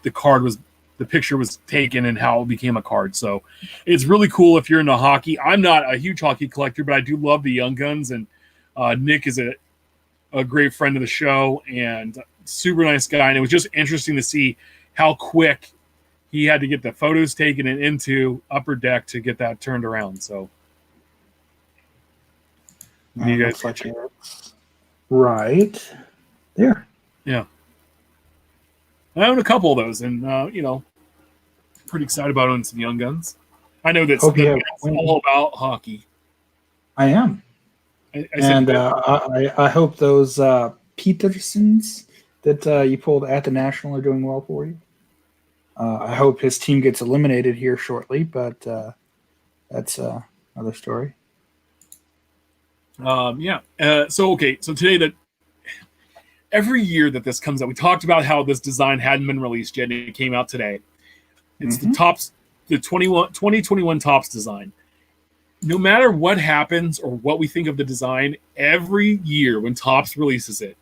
picture was taken and how it became a card. So it's really cool if you're into hockey. I'm not a huge hockey collector, but I do love the Young Guns, and Nick is a great friend of the show and super nice guy. And it was just interesting to see how quick he had to get the photos taken and into Upper Deck to get that turned around. So you guys Right there. Yeah. I own a couple of those, and pretty excited about owning some Young Guns. I know that's Hope you have all about hockey. I am. I hope those Petersons that you pulled at the National are doing well for you. I hope his team gets eliminated here shortly, but that's another story. So today that every year that this comes out, we talked about how this design hadn't been released yet, and it came out today. It's the 2021 Topps design. No matter what happens or what we think of the design, every year when Topps releases it,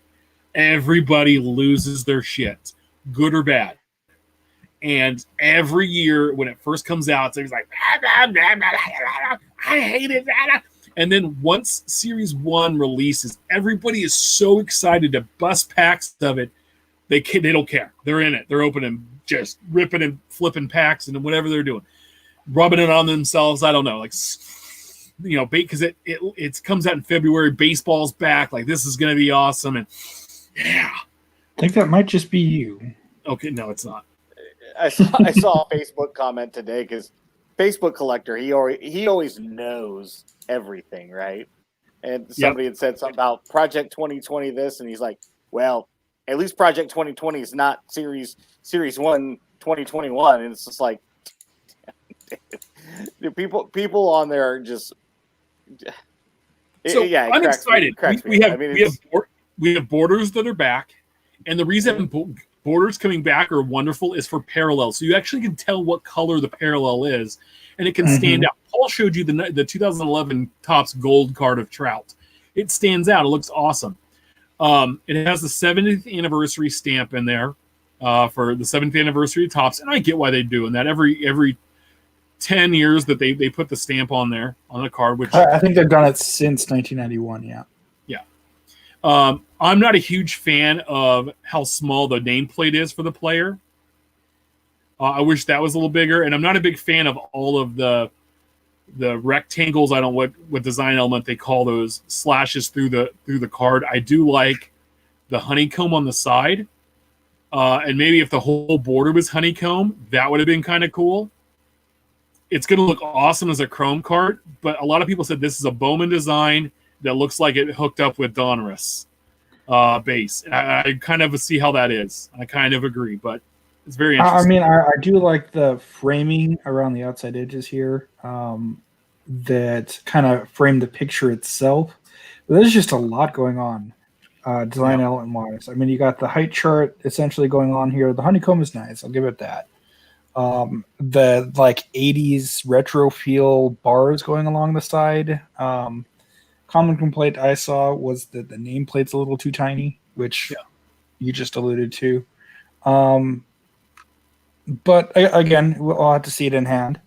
everybody loses their shit, good or bad. And every year when it first comes out, it's like, I hate it. And then once Series 1 releases, everybody is so excited to bust packs of it. They don't care. They're in it. They're opening, just ripping and flipping packs and whatever they're doing. Rubbing it on themselves. I don't know. Because it comes out in February. Baseball's back. Like, this is going to be awesome. And yeah. I think that might just be you. Okay, no, it's not. I saw a Facebook comment today because Facebook Collector, he always knows everything, right? And somebody had said something about Project 2020 this, and he's like, well, at least Project 2020 is not Series 1 2021. And it's just like, people on there are just I'm excited. We have borders that are back, and the reason borders coming back are wonderful is for parallel. So you actually can tell what color the parallel is, and it can stand out. Paul showed you the 2011 Topps Gold card of Trout. It stands out. It looks awesome. It has the 70th anniversary stamp in there for the 70th anniversary of Topps, and I get why they're doing that. Every 10 years that they put the stamp on there on the card, which I think they've done it since 1991. Yeah. I'm not a huge fan of how small the nameplate is for the player. I wish that was a little bigger, and I'm not a big fan of all of the rectangles. I don't know what design element they call those slashes through the card. I do like the honeycomb on the side, and maybe if the whole border was honeycomb, that would have been kind of cool. It's going to look awesome as a chrome card, but a lot of people said this is a Bowman design that looks like it hooked up with Donruss base. I kind of see how that is. I kind of agree, but it's very interesting. I do like the framing around the outside edges here that kind of frame the picture itself. But there's just a lot going on design element-wise. You got the height chart essentially going on here. The honeycomb is nice. I'll give it that. The 80s retro feel bars going along the side. Common complaint I saw was that the nameplate's a little too tiny, which you just alluded to. But again, we'll have to see it in hand.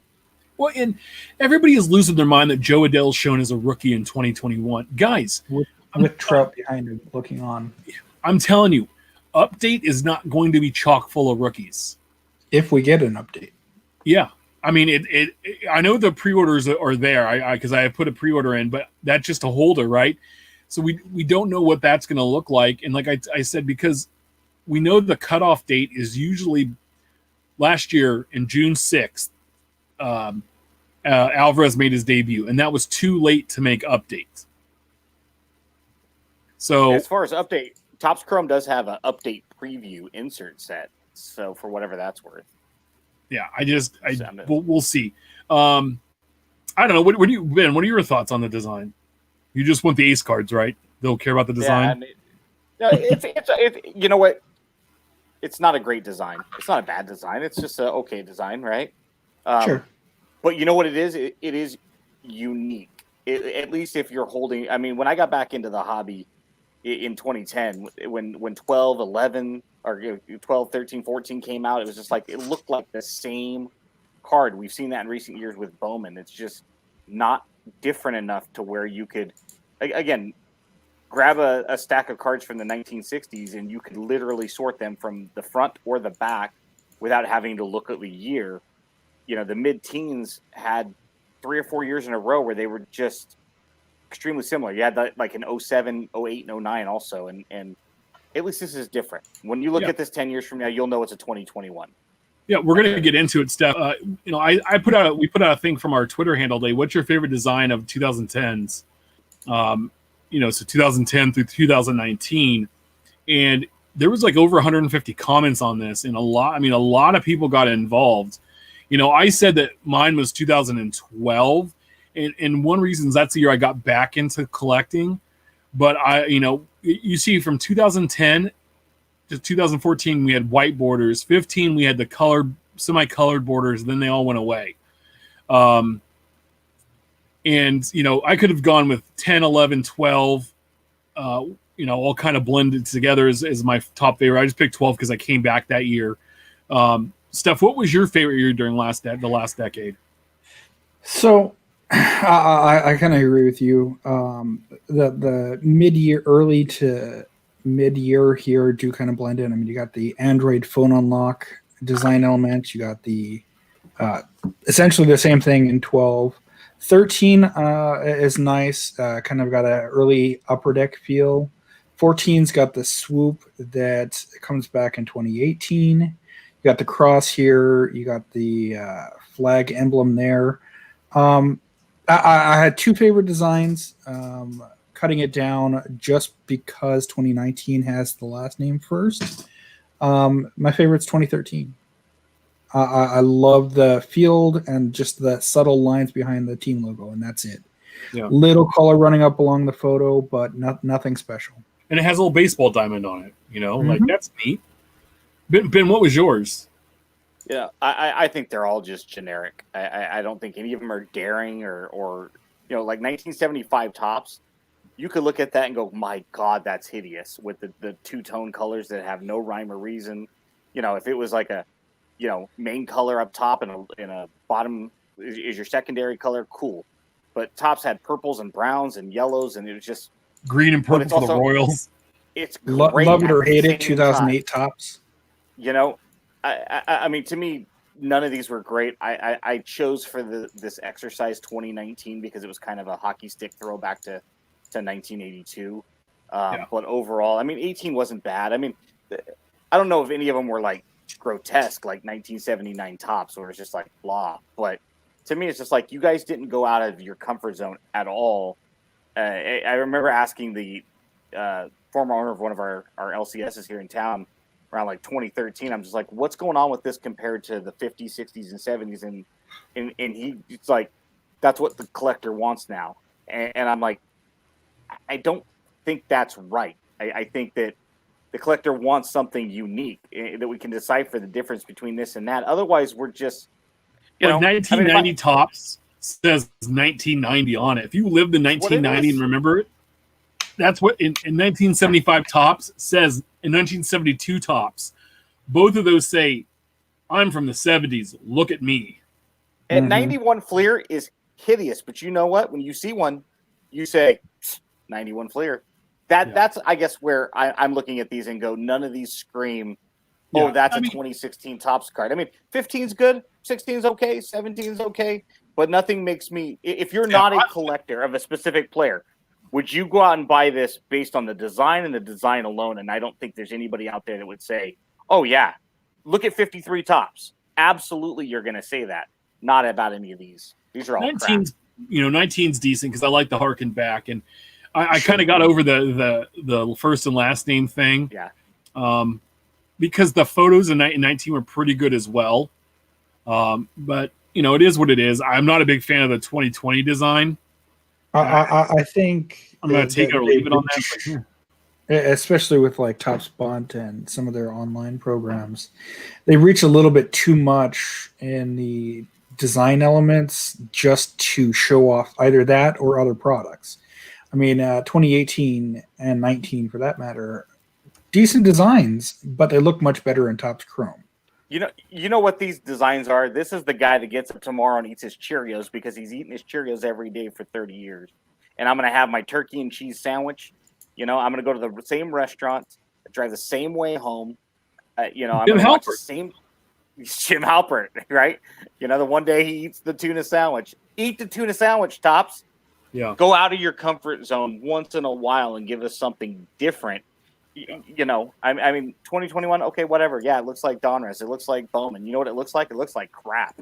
Well, and everybody is losing their mind that Joe Adell's shown as a rookie in 2021. Guys, with Trout behind him looking on. I'm telling you, update is not going to be chock full of rookies. If we get an update. Yeah. I know the pre-orders are there because I have put a pre-order in, but that's just a holder, right? So we don't know what that's going to look like. And like I said, because we know the cutoff date is usually last year in June 6th, Alvarez made his debut, and that was too late to make updates. So as far as update, Topps Chrome does have an update preview insert set. So for whatever that's worth. Yeah, we'll see. I don't know. What are your thoughts on the design? You just want the ace cards, right? They'll care about the design. It's you know what? It's not a great design. It's not a bad design. It's just an okay design, right? Sure. But you know what it is? It is unique. At least if you're holding. When I got back into the hobby in 2010, when 12, 11, or 12, 13, 14 came out, it was just like it looked like the same card. We've seen that in recent years with Bowman. It's just not different enough to where you could, again, grab a stack of cards from the 1960s and you could literally sort them from the front or the back without having to look at the year. The mid-teens had 3 or 4 years in a row where they were just extremely similar. You had that like in 07, 08, and 09 also, and at least this is different. When you look at this 10 years from now, you'll know it's a 2021. Yeah, we're gonna get into it, Steph. We put out a thing from our Twitter handle today. What's your favorite design of 2010s? So 2010 through 2019, and there was like over 150 comments on this, and a lot of people got involved. I said that mine was 2012, and one reason is that's the year I got back into collecting. But you see, from 2010 to 2014, we had white borders. 15, we had the semi-colored borders. Then they all went away. I could have gone with 10, 11, 12. All kind of blended together as my top favorite. I just picked 12 because I came back that year. Steph, what was your favorite year during the last decade? So I kind of agree with you. The mid-year, early to mid-year here do kind of blend in. I mean, you got the Android phone unlock design elements. You got the essentially the same thing in 12. 13 is nice. Kind of got an early upper deck feel. 14's got the swoop that comes back in 2018. You got the cross here. You got the flag emblem there. I had two favorite designs. Cutting it down just because 2019 has the last name first. My favorite's 2013. I love the field and just the subtle lines behind the team logo, and that's it. Yeah. Little color running up along the photo, but nothing special. And it has a little baseball diamond on it. Like that's neat. Ben, what was yours? Yeah, I think they're all just generic. I don't think any of them are daring or like 1975 tops. You could look at that and go, my God, that's hideous with the two-tone colors that have no rhyme or reason. If it was like a, main color up top and a bottom is your secondary color, cool. But tops had purples and browns and yellows, and it was just green and purple for the Royals. It's great. Love it or hate it, 2008 tops. I mean, to me, none of these were great. I chose for this exercise 2019 because it was kind of a hockey stick throwback to 1982. But overall, I mean, 18 wasn't bad. I mean, I don't know if any of them were like grotesque, like 1979 tops, or it's just like blah. But to me, it's just like you guys didn't go out of your comfort zone at all. I remember asking the former owner of one of our LCSs here in town around like 2013. I'm just like, what's going on with this compared to the 50s, 60s, and 70s? And it's like, that's what the collector wants now. And I'm like, I don't think that's right. I think that the collector wants something unique that we can decipher the difference between this and that. Otherwise, we're just, 1990 tops says 1990 on it. If you lived in 1990 and remember it, that's what in 1975 tops says. In 1972 tops, both of those say, "I'm from the 70s. Look at me." And 91 Fleer is hideous, but you know what? When you see one, you say 91 Fleer. That's I guess where I'm looking at these and go, none of these scream, that's a 2016 tops card. I mean, 15's good, 16's okay, 17's okay, but nothing makes me. If you're not a collector of a specific player, would you go out and buy this based on the design and the design alone? And I don't think there's anybody out there that would say, "Oh yeah, look at 53 tops." Absolutely, you're going to say that. Not about any of these. These are all 19's, crap. 19's decent because I like the harken back, and I kind of got over the first and last name thing. Yeah. Because the photos in 19 were pretty good as well. But it is what it is. I'm not a big fan of the 2020 design. I think I'm going to take it or leave it on that. Especially with like Topps Bunt and some of their online programs, they reach a little bit too much in the design elements just to show off either that or other products. I mean, 2018 and 19 for that matter, decent designs, but they look much better in Topps Chrome. You know what these designs are? This is the guy that gets up tomorrow and eats his Cheerios because he's eating his Cheerios every day for 30 years. And I'm going to have my turkey and cheese sandwich. I'm going to go to the same restaurant, drive the same way home. I'm going to watch the same Jim Halpert, right? The one day he eats the tuna sandwich. Eat the tuna sandwich, Tops. Yeah. Go out of your comfort zone once in a while and give us something different. You know, I mean, 2021, okay, whatever. Yeah, it looks like Donruss. It looks like Bowman. You know what it looks like? It looks like crap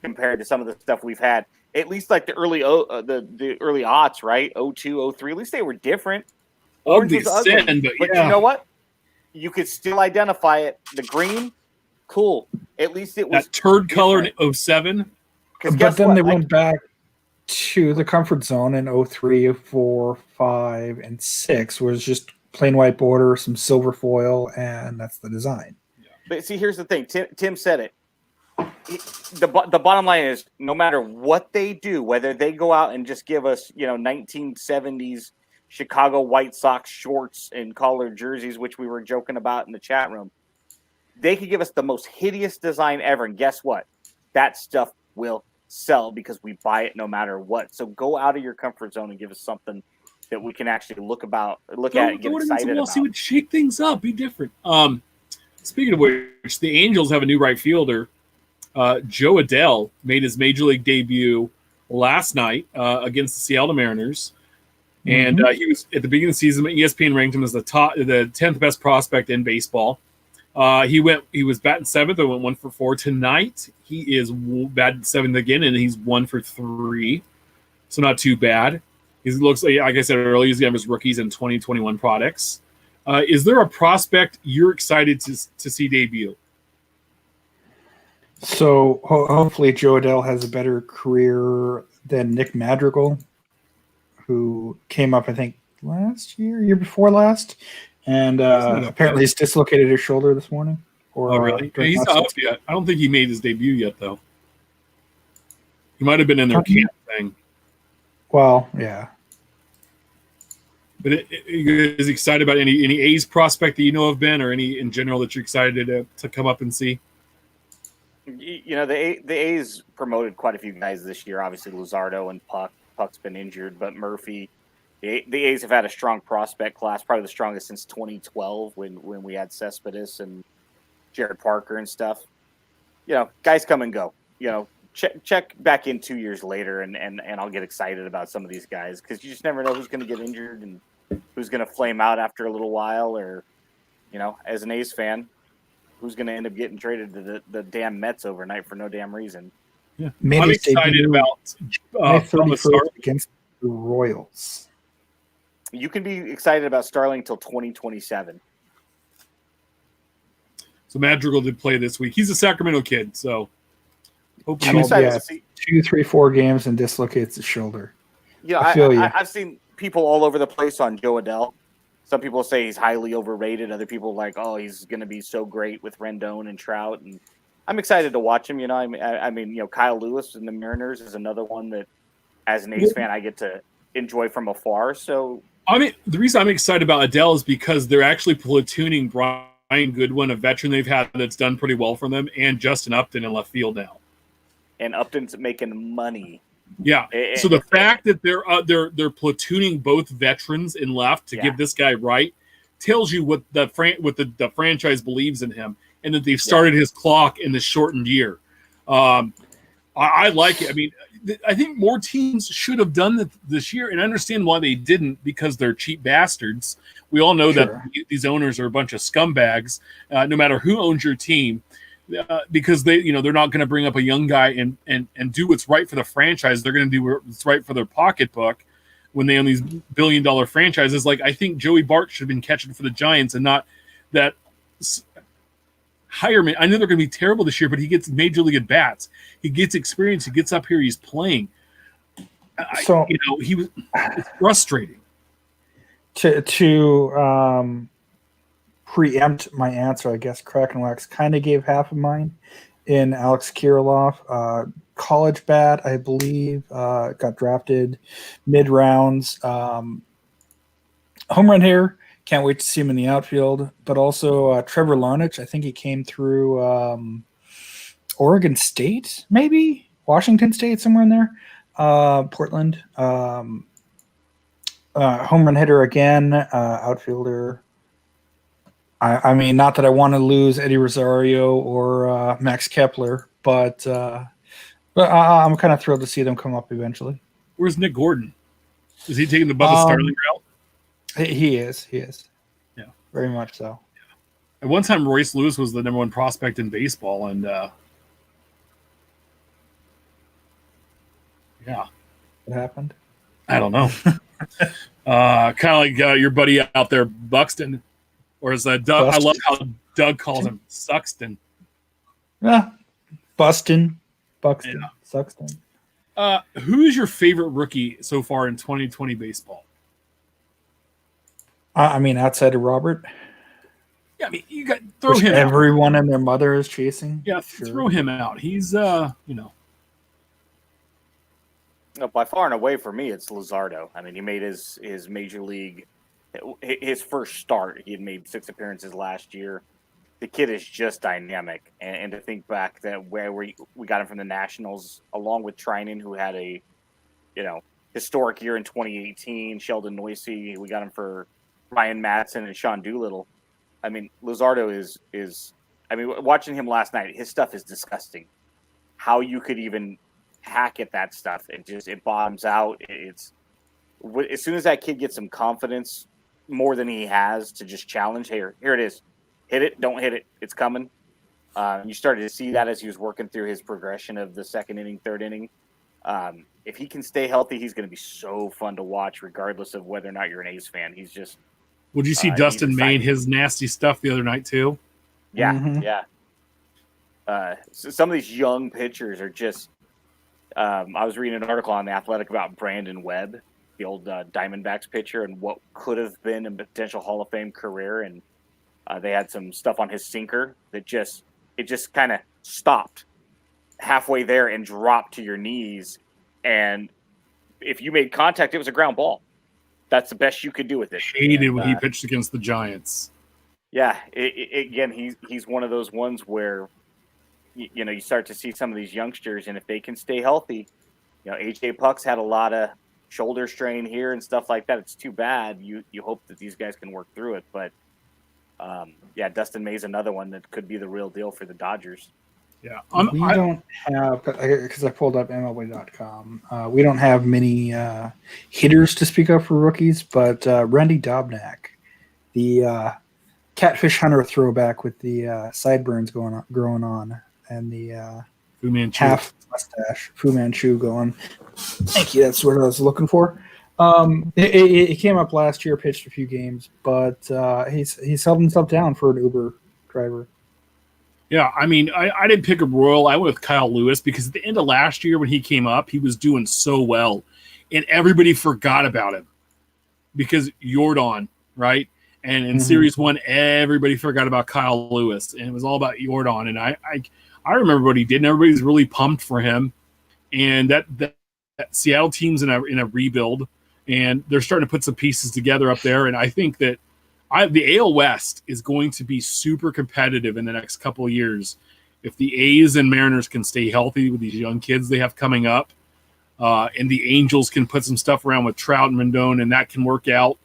compared to some of the stuff we've had. At least like the early aughts, right? 02, 03. At least they were different. Orange was ugly. But you know what? You could still identify it. The green, cool. At least it was that turd color in 07. But then they went back to the comfort zone in 03, 04, 5, and 6, where it's just plain white border, some silver foil, and that's the design. But see, here's the thing. Tim said it. The bottom line is, no matter what they do, whether they go out and just give us, 1970s Chicago White Sox shorts and collared jerseys, which we were joking about in the chat room, they could give us the most hideous design ever. And guess what? That stuff will sell because we buy it no matter what. So go out of your comfort zone and give us something that we can actually look at and get excited about. See, would shake things up, be different. Speaking of which, the Angels have a new right fielder. Joe Adell made his major league debut last night against the Seattle Mariners. And he was at the beginning of the season. ESPN ranked him as the 10th best prospect in baseball. He was batting 7th and went 1 for 4 tonight. He is batting 7th again, and he's 1 for 3, so not too bad. He looks like I said earlier, he's one of his rookies in 2021 products. Is there a prospect you're excited to see debut? So hopefully Joe Adell has a better career than Nick Madrigal, who came up, I think, year before last, and apparently he's dislocated his shoulder this morning. Really? He's not up yet. I don't think he made his debut yet, though. He might have been in their camp thing. Well, yeah. But is he excited about any A's prospect that you know of, Ben, or any in general that you're excited to come up and see? The A's promoted quite a few guys this year. Obviously, Luzardo and Puck. Puck's been injured, but Murphy. The A's have had a strong prospect class, probably the strongest since 2012 when we had Cespedes and Jared Parker and stuff. Guys come and go. Check back in 2 years later, and I'll get excited about some of these guys because you just never know who's going to get injured and who's going to flame out after a little while, or as an A's fan, who's going to end up getting traded to the damn Mets overnight for no damn reason. Yeah, I'm excited about against the Royals. You can be excited about Starling till 2027. So Madrigal did play this week. He's a Sacramento kid, so I'm excited to see 2, 3, 4 games and dislocates the shoulder. I feel you. I've seen people all over the place on Joe Adell. Some people say he's highly overrated. Other people like, oh, he's going to be so great with Rendon and Trout. And I'm excited to watch him. I mean, Kyle Lewis and the Mariners is another one that, as an A's fan, I get to enjoy from afar. So, I mean, the reason I'm excited about Adell is because they're actually platooning Brian Goodwin, a veteran they've had that's done pretty well for them, and Justin Upton in left field now. And Upton's making money. Yeah. So the fact that they're platooning both veterans in left to give this guy right tells you what the franchise believes in him, and that they've started his clock in the shortened year. I like it. I mean, I think more teams should have done that this year, and I understand why they didn't, because they're cheap bastards. We all know that these owners are a bunch of scumbags, no matter who owns your team. Because they're not going to bring up a young guy and do what's right for the franchise. They're going to do what's right for their pocketbook when they own these billion-dollar franchises. Like, I think Joey Bart should have been catching for the Giants and not that Hireman. I know they're going to be terrible this year, but he gets major league at bats. He gets experience. He gets up here. He's playing. It's frustrating. To preempt my answer, I guess Kraken Wax kind of gave half of mine in Alex Kirilloff. College bat, I believe, got drafted mid-rounds. Home run hitter, can't wait to see him in the outfield. But also Trevor Larnach, I think he came through Oregon State, maybe? Washington State, somewhere in there. Portland. Home run hitter again, outfielder. I mean, not that I want to lose Eddie Rosario or Max Kepler, but I'm kind of thrilled to see them come up eventually. Where's Nick Gordon? Is he taking the Bubba Starling route? He is. Yeah, very much so. At one time, Royce Lewis was the number one prospect in baseball, and yeah, what happened? I don't know. Kind of like your buddy out there, Buxton, or is Doug? Buston. I love how Doug calls him Suxton. Yeah, Buxton, yeah. Suxton. Who is your favorite rookie so far in 2020 baseball? I mean, outside of Robert. Yeah, I mean, you got throw him. Everyone and their mother is chasing. Yeah, throw him out. He's by far and away for me, it's Luzardo. I mean, he made his major league, his first start. He had made 6 appearances last year. The kid is just dynamic, and to think back that where we got him from the Nationals, along with Trinan, who had a, historic year in 2018. Sheldon Noyce, we got him for Ryan Madsen and Sean Doolittle. I mean, Luzardo is. I mean, watching him last night, his stuff is disgusting. How you could even hack at that stuff? It bottoms out. It's as soon as that kid gets some confidence, more than he has to just challenge. Here it is. Hit it, don't hit it. It's coming. You started to see that as he was working through his progression of the second inning, third inning. If he can stay healthy, he's going to be so fun to watch, regardless of whether or not you're an A's fan. He's just. Would you see Dustin Maine, his nasty stuff the other night too? Yeah, yeah. So some of these young pitchers are just. I was reading an article on The Athletic about Brandon Webb, the old Diamondbacks pitcher, and what could have been a potential Hall of Fame career, and. They had some stuff on his sinker that just kind of stopped halfway there and dropped to your knees. And if you made contact, it was a ground ball. That's the best you could do with it. Hated when he pitched against the Giants. Yeah, again, he's one of those ones where you start to see some of these youngsters, and if they can stay healthy, AJ Puck's had a lot of shoulder strain here and stuff like that. It's too bad. You hope that these guys can work through it, but. Dustin May's another one that could be the real deal for the Dodgers. Yeah, we don't have, because I pulled up MLB.com. We don't have many hitters to speak of for rookies, but Randy Dobnak, the catfish hunter throwback with the sideburns growing on, and the half mustache, Fu Manchu going. Thank you. That's what I was looking for. It came up last year, pitched a few games, but he's held himself down for an Uber driver. Yeah, I mean, I didn't pick a Royal. I went with Kyle Lewis because at the end of last year when he came up, he was doing so well, and everybody forgot about him because Yordan, right? And in Series 1, everybody forgot about Kyle Lewis, and it was all about Yordan. And I remember what he did, and everybody's really pumped for him. And that Seattle team's in a rebuild. And they're starting to put some pieces together up there. And I think that the AL West is going to be super competitive in the next couple of years. If the A's and Mariners can stay healthy with these young kids they have coming up, and the Angels can put some stuff around with Trout and Rendon, and that can work out,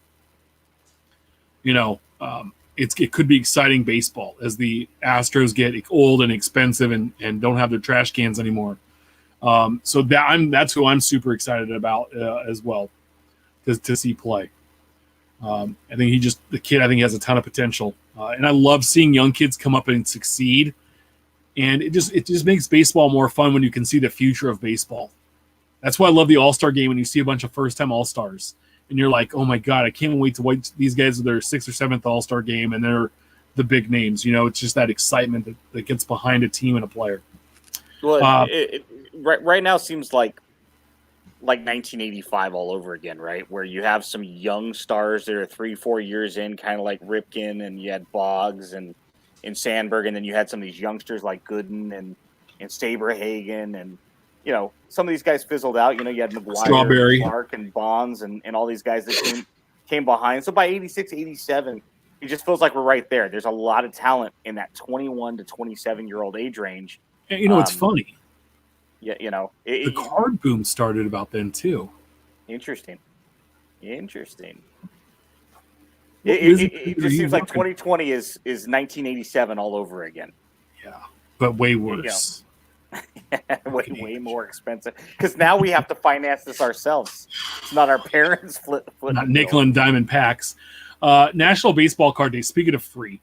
it could be exciting baseball as the Astros get old and expensive and don't have their trash cans anymore. So that's who I'm super excited about as well. To see play. I think the kid has a ton of potential. And I love seeing young kids come up and succeed. And it just makes baseball more fun when you can see the future of baseball. That's why I love the All-Star game when you see a bunch of first-time All-Stars. And you're like, oh my God, I can't wait to watch these guys with their 6th or 7th All-Star game and they're the big names. It's just that excitement that gets behind a team and a player. Well, right now seems like 1985 all over again, right? Where you have some young stars that are 3-4 years in, kind of like Ripken, and you had Boggs and Sandberg, and then you had some of these youngsters like Gooden and Saberhagen, and some of these guys fizzled out. You had McGuire, Strawberry, Clark, and Bonds, and all these guys that came behind. So by 86, 87, it just feels like we're right there. There's a lot of talent in that 21 to 27-year-old age range. And it's funny. Yeah, the card boom started about then too. Interesting. It just seems like 2020 is 1987 all over again. Yeah, but way worse. way more expensive because now we have to finance this ourselves. It's not our parents not nickel and diamond packs. National Baseball Card Day, speaking of free,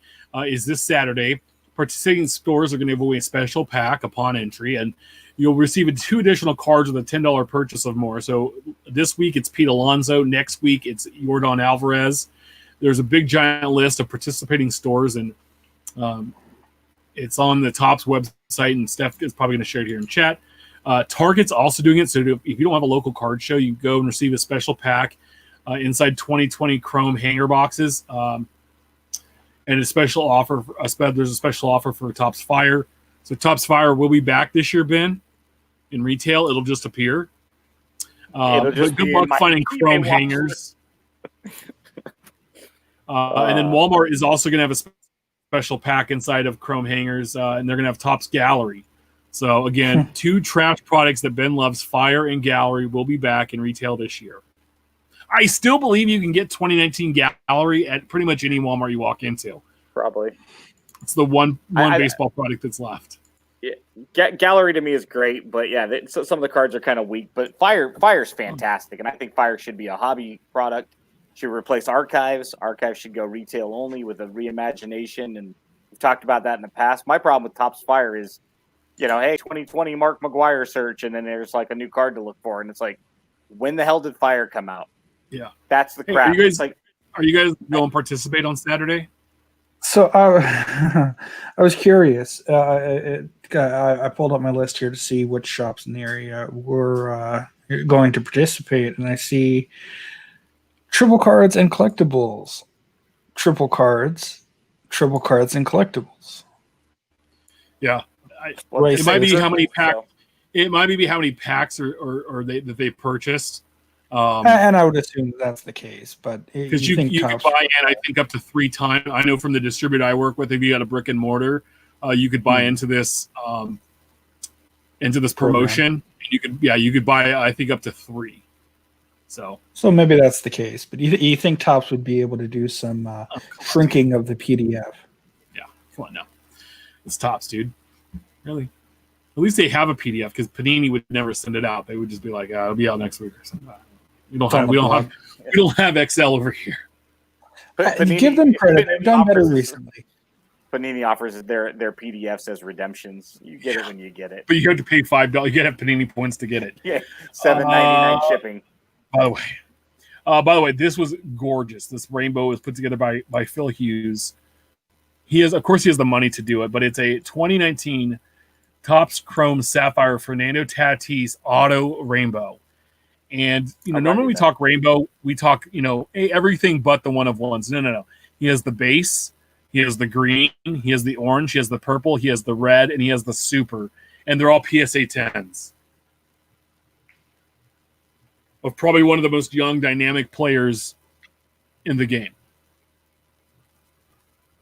is this Saturday. Participating stores are going to give away a special pack upon entry, and you'll receive 2 additional cards with a $10 purchase of more. So this week it's Pete Alonso. Next week it's Yordan Alvarez. There's a big giant list of participating stores, and it's on the Topps website, and Steph is probably going to share it here in chat. Target's also doing it, so if you don't have a local card show, you can go and receive a special pack inside 2020 Chrome hanger boxes, and a special offer. There's a special offer for Topps Fire. So Topps Fire will be back this year, Ben, in retail. It'll just appear. But good luck finding Chrome hangers. And then Walmart is also going to have a special pack inside of Chrome hangers, and they're going to have Topps Gallery. So again, 2 trash products that Ben loves, Fire and Gallery, will be back in retail this year. I still believe you can get 2019 Gallery at pretty much any Walmart you walk into. Probably. It's the one baseball product that's left. Yeah, Gallery to me is great, but yeah, some of the cards are kind of weak. But Fire's fantastic, and I think Fire should be a hobby product. Should replace Archives. Archives should go retail only with a reimagination, and we've talked about that in the past. My problem with Topps Fire is, hey, 2020 Mark McGwire search, and then there's like a new card to look for, and it's like, when the hell did Fire come out? Yeah, that's the crap. Are you guys going to participate on Saturday? So I was curious. I pulled up my list here to see which shops in the area were going to participate, and I see triple cards and collectibles, triple cards and collectibles. Yeah, it might be how many packs. It might be how many packs that they purchased. And I would assume that's the case, but because you can buy in, I think, up to 3 times. I know from the distributor I work with, if you got a brick and mortar, you could buy into this promotion. And you could buy, I think, up to 3. So maybe that's the case, but you think Topps would be able to do some shrinking of the PDF? Yeah, come on now, it's Topps, dude. Really? At least they have a PDF, because Panini would never send it out. They would just be like, "It'll be out next week" or something. We don't have Excel over here. Panini, give them credit; they've done better recently. Panini offers their PDFs as redemptions. You get it when you get it, but you have to pay $5. You got to have Panini points to get it. Yeah, $7.99 shipping. By the way, this was gorgeous. This rainbow was put together by Phil Hughes. He has the money to do it, but it's a 2019 Topps Chrome Sapphire Fernando Tatis Auto Rainbow. And normally we talk rainbow, we talk everything but the one of ones. No. He has the base, he has the green, he has the orange, he has the purple, he has the red, and he has the super, and they're all PSA 10s. Of probably one of the most young, dynamic players in the game.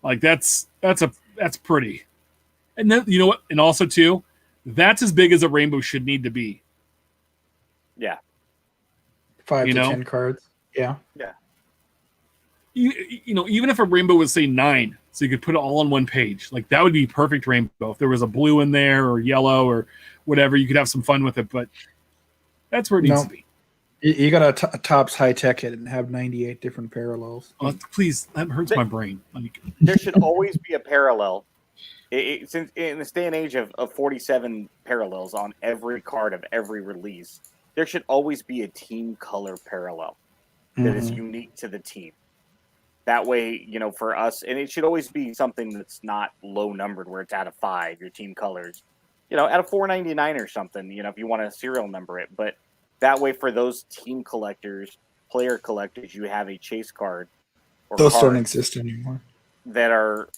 Like that's pretty. And then you know what? And also too, that's as big as a rainbow should need to be. Yeah. 5 to 10 cards. Yeah. Yeah. Even if a rainbow was say 9, so you could put it all on one page, like that would be perfect rainbow. If there was a blue in there or yellow or whatever, you could have some fun with it. But that's where it needs to be. You got to Topps high tech it and have 98 different parallels. Oh, please, that hurts my brain. There should always be a parallel. Since in this day and age of 47 parallels on every card of every release, there should always be a team color parallel that is unique to the team. That way, for us, and it should always be something that's not low numbered, where it's out of 5, your team colors, out of 499 or something, if you want to serial number it. But that way, for those team collectors, player collectors, you have a chase card. Those don't exist anymore. That are,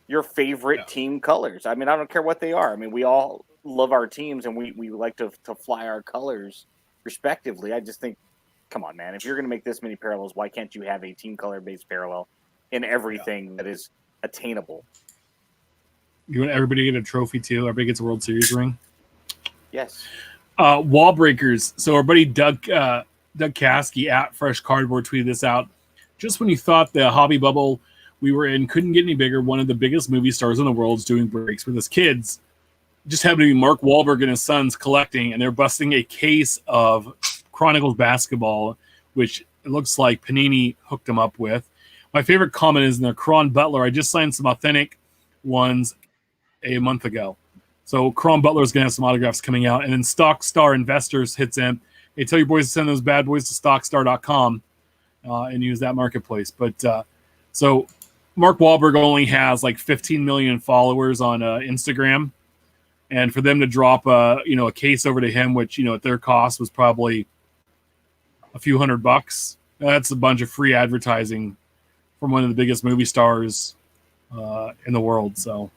your favorite team colors. I mean, I don't care what they are. I mean, we all love our teams, and we like to fly our colors respectively. I just think, come on, man. If you're going to make this many parallels, why can't you have a team color-based parallel in everything that is attainable? You want everybody to get a trophy, too? Everybody gets a World Series ring? Yes. Wall breakers. So our buddy Doug Caskey at Fresh Cardboard tweeted this out. Just when you thought the hobby bubble we were in couldn't get any bigger, one of the biggest movie stars in the world is doing breaks with his kids. just happened to be Mark Wahlberg and his sons collecting, and they're busting a case of Chronicles basketball, which it looks like Panini hooked them up with. My favorite comment is in their Caron Butler. I just signed some authentic ones a month ago. So Caron Butler is going to have some autographs coming out. And then Stock Star Investors hits in. Hey, tell your boys to send those bad boys to stockstar.com and use that marketplace. But so Mark Wahlberg only has like 15 million followers on Instagram. And for them to drop a case over to him, which, at their cost was probably a few $100, that's a bunch of free advertising from one of the biggest movie stars in the world. So,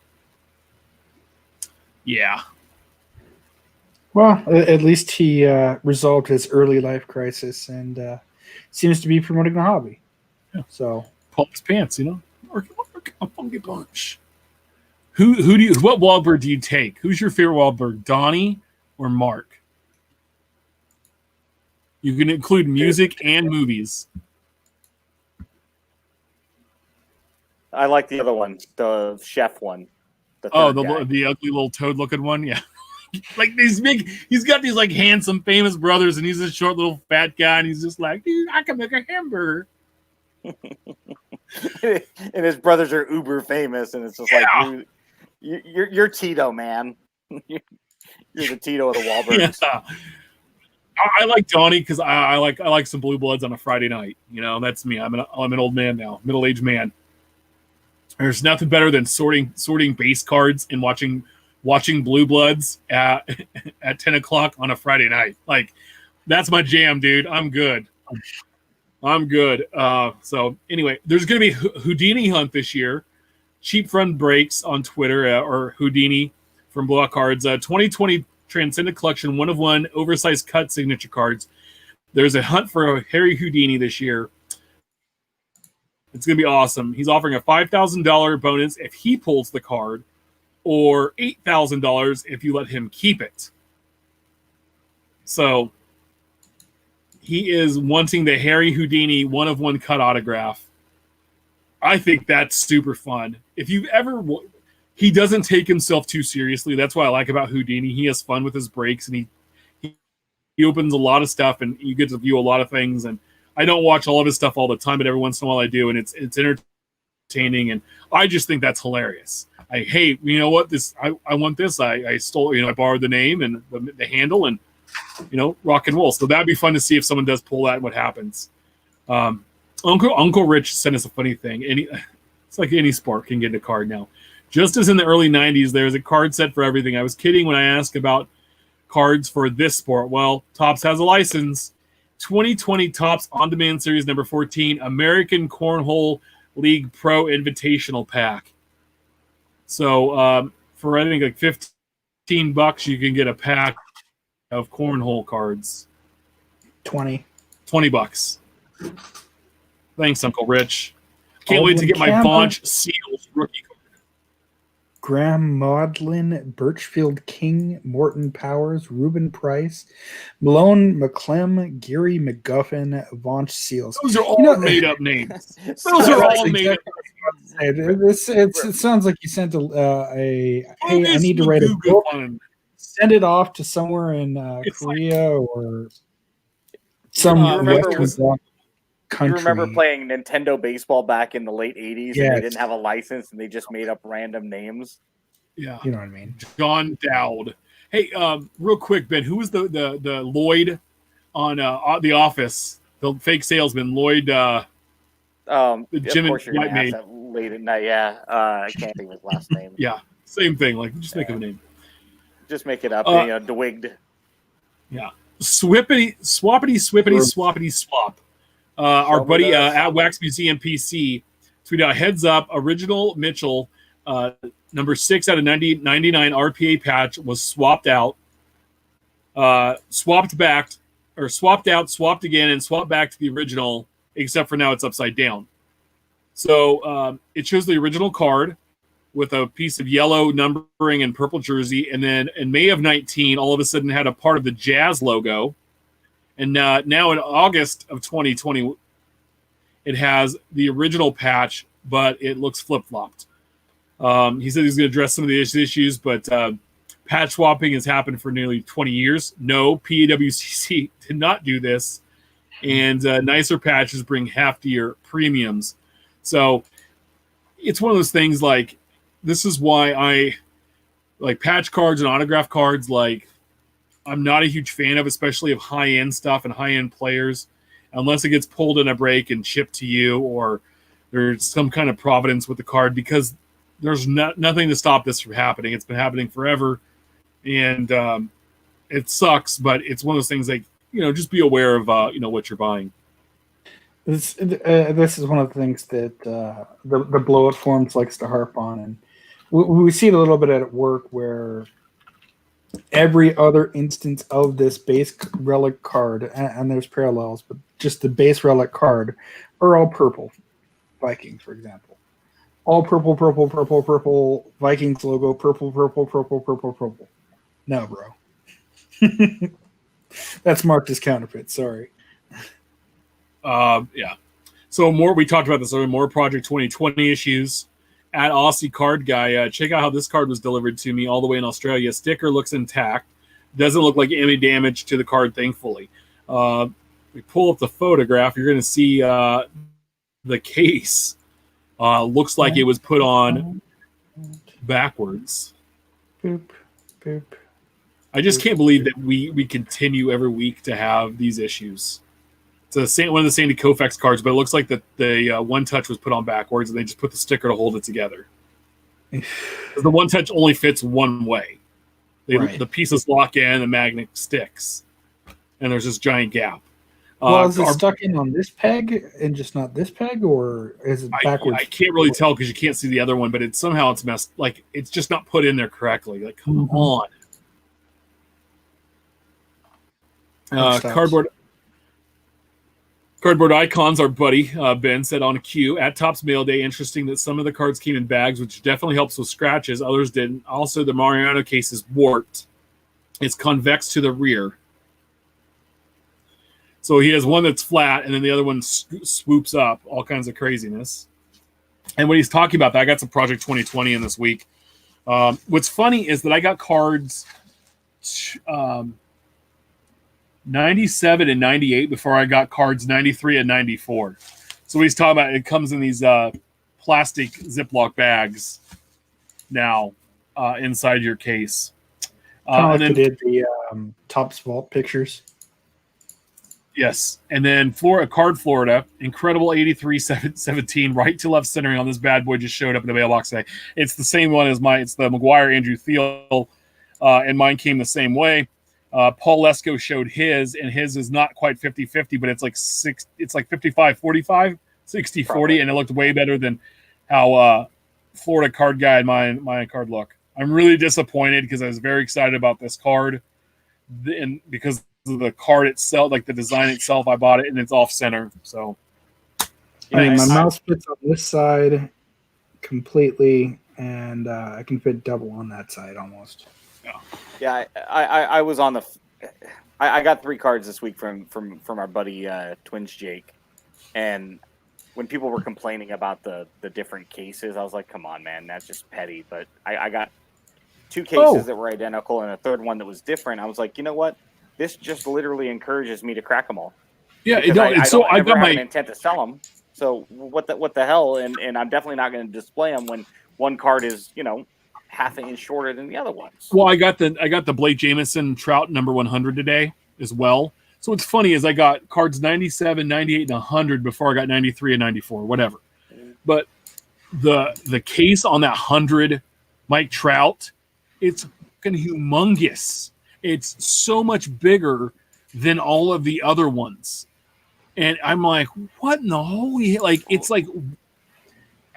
yeah. Well, at least he resolved his early life crisis and seems to be promoting the hobby. Yeah. So, pull his pants, work a funky bunch. What Wahlberg do you take? Who's your favorite Wahlberg, Donnie or Mark? You can include music and movies. I like the other one, the chef one. The ugly little toad-looking one, yeah. Like he's got these like handsome, famous brothers, and he's a short little fat guy, and he's just like, dude, I can make a hamburger. And his brothers are uber famous, and it's just like, you're Tito, man. You're the Tito of the Wahlbergs. Yeah. I like Donnie because I like some Blue Bloods on a Friday night. That's me. I'm an old man now, middle-aged man. There's nothing better than sorting base cards and watching Blue Bloods at 10 o'clock on a Friday night. Like, that's my jam, dude. I'm good. So anyway, there's going to be Houdini hunt this year. Cheap Friend Breaks on Twitter or Houdini from Blowout Cards. 2020 Transcendent Collection 1-of-1 oversized cut signature cards. There's a hunt for Harry Houdini this year. It's going to be awesome. He's offering a $5,000 bonus if he pulls the card, or $8,000 if you let him keep it. So he is wanting the Harry Houdini 1-of-1 cut autograph. I think that's super fun. He doesn't take himself too seriously. That's what I like about Houdini. He has fun with his breaks, and he opens a lot of stuff, and you get to view a lot of things. And I don't watch all of his stuff all the time, but every once in a while I do, and it's entertaining, and I just think that's hilarious. You know what? I want this. I stole, I borrowed the name and the handle, and rock and roll. So that'd be fun to see if someone does pull that and what happens. Uncle Rich sent us a funny thing. It's like any sport can get a card now. Just as in the early 90s, there's a card set for everything. I was kidding when I asked about cards for this sport. Well, Topps has a license. 2020 Topps On-Demand Series number 14, American Cornhole League Pro Invitational Pack. So for I think like $15, you can get a pack of cornhole cards. $20. Thanks, Uncle Rich. Can't wait to get my Vonch Seals rookie card. Graham Maudlin, Birchfield King, Morton Powers, Reuben Price, Malone McClem, Gary McGuffin, Vonch Seals. Those are all made-up names. Those are all made-up. It sounds like you sent hey, I need to write a book. Send it off to somewhere in Korea or some Western country. You remember playing Nintendo baseball back in the late 80s and they didn't have a license and they just made up random names? Yeah. You know what I mean? John Dowd. Hey, real quick, Ben, who was the Lloyd on The Office? The fake salesman, Lloyd. The Jim and White made late at night. Yeah, I can't think of his last name. Yeah, same thing. Like, just make up a name. Just make it up. DeWigged. Yeah. Swappity swap. Our buddy at Wax Museum PC tweeted out, heads up, original Mitchell, number 6 out of 99 RPA patch was swapped out, swapped out, swapped again, and swapped back to the original, except for now it's upside down. So it shows the original card with a piece of yellow numbering and purple jersey, and then in May of 19, all of a sudden had a part of the Jazz logo. And now in August of 2020, it has the original patch, but it looks flip-flopped. He said he's going to address some of the issues, but patch swapping has happened for nearly 20 years. No, PAWCC did not do this. And nicer patches bring heftier premiums. So it's one of those things like, this is why I like patch cards and autograph cards. Like, I'm not a huge fan of, especially of high-end stuff and high-end players, unless it gets pulled in a break and shipped to you, or there's some kind of providence with the card, because there's nothing to stop this from happening. It's been happening forever, and it sucks, but it's one of those things like, just be aware of, what you're buying. This is one of the things that the blowout forums likes to harp on, and we see it a little bit at work where every other instance of this base relic card, and there's parallels, but just the base relic card are all purple. Vikings, for example. All purple, purple, purple, purple, Vikings logo, purple, purple, purple, purple, purple. No, bro. That's marked as counterfeit, sorry. Yeah. So we talked about this earlier, more Project 2020 issues. At Aussie Card Guy, check out how this card was delivered to me all the way in Australia. Sticker looks intact. Doesn't look like any damage to the card, thankfully. We pull up the photograph. You're going to see the case. Looks like it was put on backwards. Boop, boop. I just can't believe that we continue every week to have these issues. It's one of the Sandy Koufax cards, but it looks like the One Touch was put on backwards, and they just put the sticker to hold it together. The One Touch only fits one way. The pieces lock in, the magnet sticks, and there's this giant gap. Well, is it stuck in on this peg and just not this peg, or is it backwards? I can't really tell because you can't see the other one, but somehow it's messed. Like, it's just not put in there correctly. Like, come on. Cardboard icons, our buddy Ben said on a queue at Topps Mail Day. Interesting that some of the cards came in bags, which definitely helps with scratches. Others didn't. Also, the Mariano case is warped. It's convex to the rear. So he has one that's flat, and then the other one swoops up. All kinds of craziness. And when he's talking about that, I got some Project 2020 in this week. What's funny is that I got cards 97 and 98 before I got cards 93 and 94. So what he's talking about, it comes in these plastic Ziploc bags now inside your case. Kind of like they did the Topps Vault pictures. Yes. And then Card Florida, incredible 83-17, right to left centering on this bad boy just showed up in the mailbox today. It's the same one as mine. It's the McGuire Andrew Thiel, and mine came the same way. Paul Lesko showed his, and his is not quite 50-50, but it's like 55-45, 60-40, and it looked way better than how Florida Card Guy and my card look. I'm really disappointed because I was very excited about this card, and because of the card itself, like the design itself, I bought it, and it's off center. So, I mean, my mouse fits on this side completely, and I can fit double on that side almost. Yeah, I was on I got 3 cards this week from our buddy Twins Jake, and when people were complaining about the different cases, I was like, come on, man, that's just petty. But I got 2 cases that were identical and a third one that was different. I was like, you know what? This just literally encourages me to crack them all. Yeah, I don't have an intent to sell them. So what the hell? And I'm definitely not going to display them when one card is, half an inch shorter than the other ones. Well, I got the Blake Jameson Trout number 100 today as well. So what's funny is I got cards 97, 98, and 100 before I got 93 and 94, whatever. But the case on that 100 Mike Trout, it's fucking humongous. It's so much bigger than all of the other ones. And I'm like, what in the holy, like, it's like,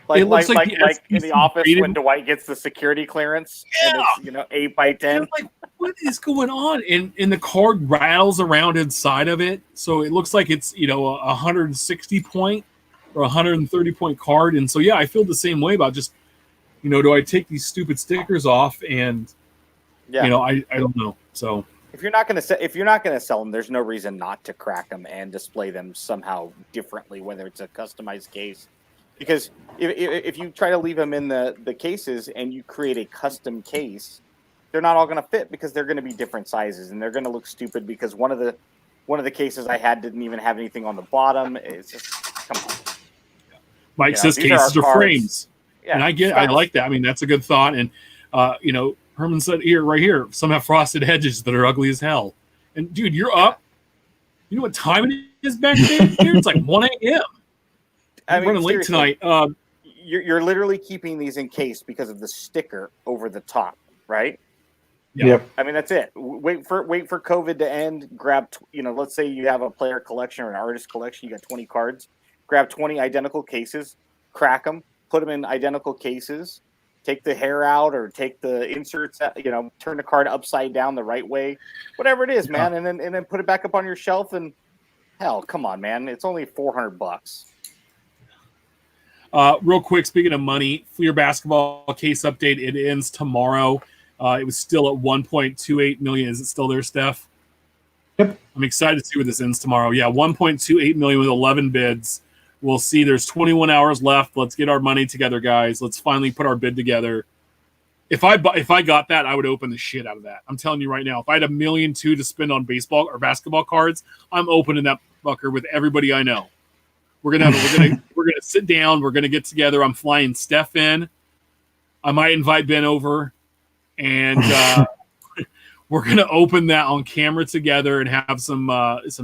it looks like in the office when Dwight gets the security clearance, and it's 8 by 10. I'm like, what is going on? And the card rattles around inside of it, so it looks like it's a 160 point or 130 point card. And so I feel the same way about just do I take these stupid stickers off? And I don't know. So if you're not going to sell them, there's no reason not to crack them and display them somehow differently, whether it's a customized case. Because if you try to leave them in the cases and you create a custom case, they're not all going to fit because they're going to be different sizes and they're going to look stupid because one of the cases I had didn't even have anything on the bottom. It's just, come on. Mike says cases are frames. Yeah, and I like that. I mean, that's a good thought. And, Herman said right here, some have frosted edges that are ugly as hell. And, dude, you're up. You know what time it is back there? It's like 1 a.m. I'm running late tonight. You're literally keeping these encased because of the sticker over the top, right? Yeah. Yep. I mean, that's it. Wait for COVID to end. Grab, let's say you have a player collection or an artist collection. You got 20 cards. Grab 20 identical cases, crack them, put them in identical cases. Take the hair out or take the inserts out, turn the card upside down the right way, whatever it is, man, and then put it back up on your shelf. And hell, come on, man, it's only $400. Real quick, speaking of money, Fleer basketball case update. It ends tomorrow. It was still at 1.28 million. Is it still there, Steph? Yep. I'm excited to see where this ends tomorrow. Yeah, 1.28 million with 11 bids. We'll see. There's 21 hours left. Let's get our money together, guys. Let's finally put our bid together. If I got that, I would open the shit out of that. I'm telling you right now. If I had $1.2 million to spend on baseball or basketball cards, I'm opening that fucker with everybody I know. We're gonna sit down. We're gonna get together. I'm flying Steph in. I might invite Ben over, and we're gonna open that on camera together and have some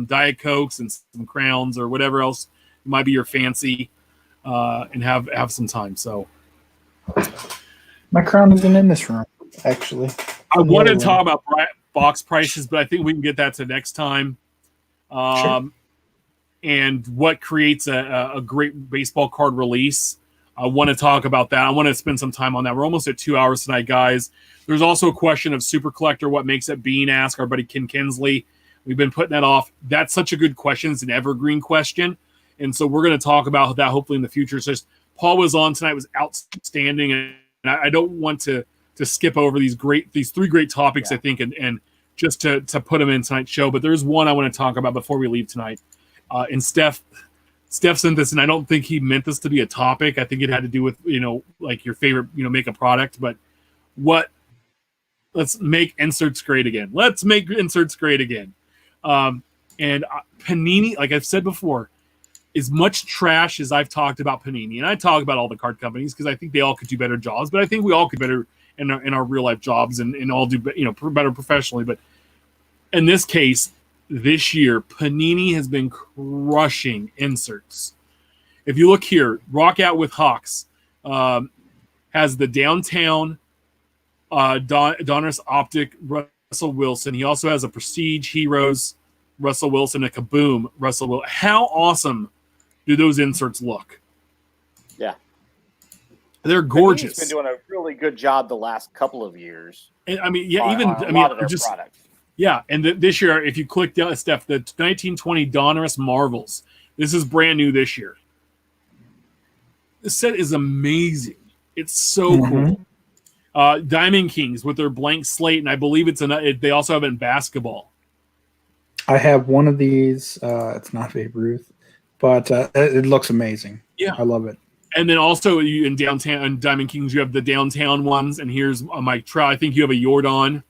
Diet Cokes and some crowns or whatever else might be your fancy, and have some time. So my crown isn't in this room, actually. I want to talk about box prices, but I think we can get that to next time. Sure. And what creates a great baseball card release. I want to talk about that. I want to spend some time on that. We're almost at 2 hours tonight, guys. There's also a question of Super Collector, what makes it Bean? Ask our buddy Ken Kinsley. We've been putting that off. That's such a good question. It's an evergreen question. And so we're going to talk about that hopefully in the future. It's just Paul was on tonight, was outstanding. And I don't want to skip over these three great topics, I think, and just to put them in tonight's show. But there's one I want to talk about before we leave tonight. And Steph sent this, and I don't think he meant this to be a topic. I think it had to do with, like your favorite, makeup product. But let's make inserts great again. Let's make inserts great again. And Panini, like I've said before, as much trash as I've talked about Panini, and I talk about all the card companies because I think they all could do better jobs, but I think we all could better in our real life jobs and all do better professionally. But in this case, this year, Panini has been crushing inserts. If you look here, Rock Out with Hawks has the Downtown Donruss Optic Russell Wilson. He also has a Prestige Heroes Russell Wilson, a Kaboom Russell Wilson. How awesome do those inserts look? Yeah. They're gorgeous. Panini's been doing a really good job the last couple of years. And, a lot of their products. Yeah, and this year, if you click down, Steph, the 1920 Donruss Marvels, this is brand new this year. This set is amazing. It's so cool. Diamond Kings with their blank slate, and I believe they also have it in basketball. I have one of these. It's not Babe Ruth, but it looks amazing. Yeah, I love it. And then also in Diamond Kings, you have the downtown ones, and here's Mike Trout. I think you have a Jordan.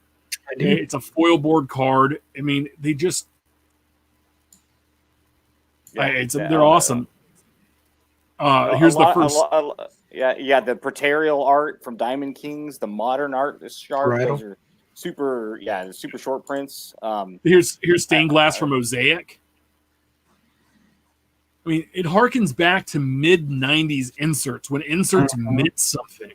I do. It's a foil board card. I mean, they just they're awesome. Here's the first. The Praetorial art from Diamond Kings, the modern art is sharp. Right. Those are super short prints. Here's stained glass from Mosaic. I mean, it harkens back to mid-90s inserts when inserts meant something.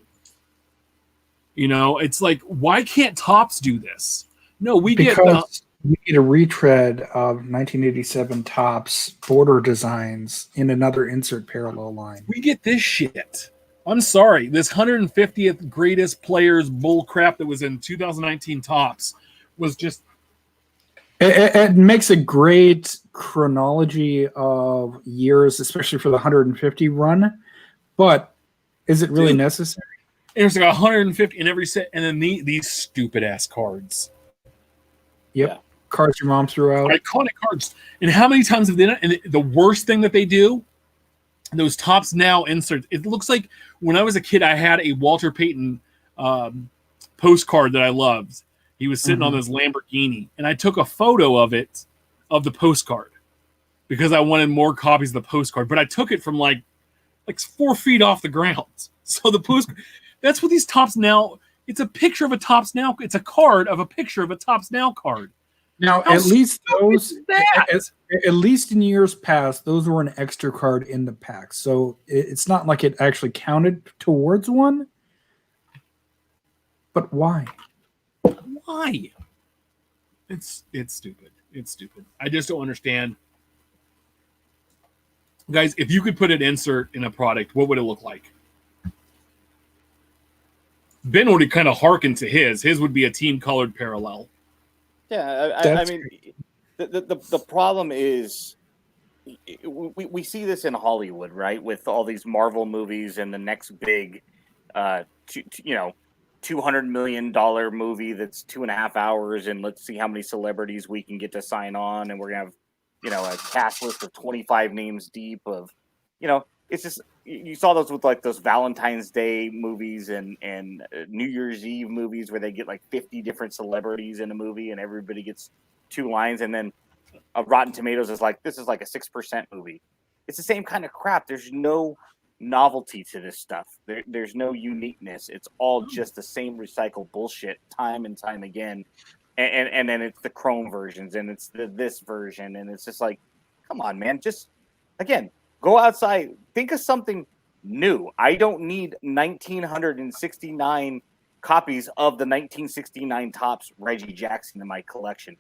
It's like, why can't Topps do this? No, we need a retread of 1987 Topps border designs in another insert parallel line. We get this shit. I'm sorry. This 150th greatest players bull crap that was in 2019 Topps was just... It makes a great chronology of years, especially for the 150 run. But is it really necessary? There's like 150 in every set, and then these stupid ass cards. Yep. Yeah. Cards your mom threw out. Iconic cards. And how many times have they done? And the worst thing that they do, those Topps Now inserts. It looks like when I was a kid, I had a Walter Payton postcard that I loved. He was sitting on this Lamborghini, and I took a photo of it, of the postcard, because I wanted more copies of the postcard. But I took it from like 4 feet off the ground. So the postcard, that's what these Tops Now. It's a picture of a Tops Now. It's a card of a picture of a Tops Now card. Now, at least in years past, those were an extra card in the pack. So it's not like it actually counted towards one. But why? Why? It's stupid. It's stupid. I just don't understand. Guys, if you could put an insert in a product, what would it look like? Ben would kind of hearken to his. His would be a team colored parallel. Yeah, I mean, the problem is we see this in Hollywood, right? With all these Marvel movies and the next big, $200 million movie that's 2.5 hours, and let's see how many celebrities we can get to sign on, and we're gonna have a cast list of 25 names deep of it's just, you saw those with like those Valentine's Day movies and New Year's Eve movies where they get like 50 different celebrities in a movie and everybody gets 2 lines, and then Rotten Tomatoes is like, this is like a 6% movie. It's the same kind of crap. There's no novelty to this stuff. There's no uniqueness. It's all just the same recycled bullshit time and time again. And then it's the Chrome versions and it's this version, and it's just like, come on, man. Just again, go outside. Think of something new. I don't need 1,969 copies of the 1969 Topps Reggie Jackson in my collection.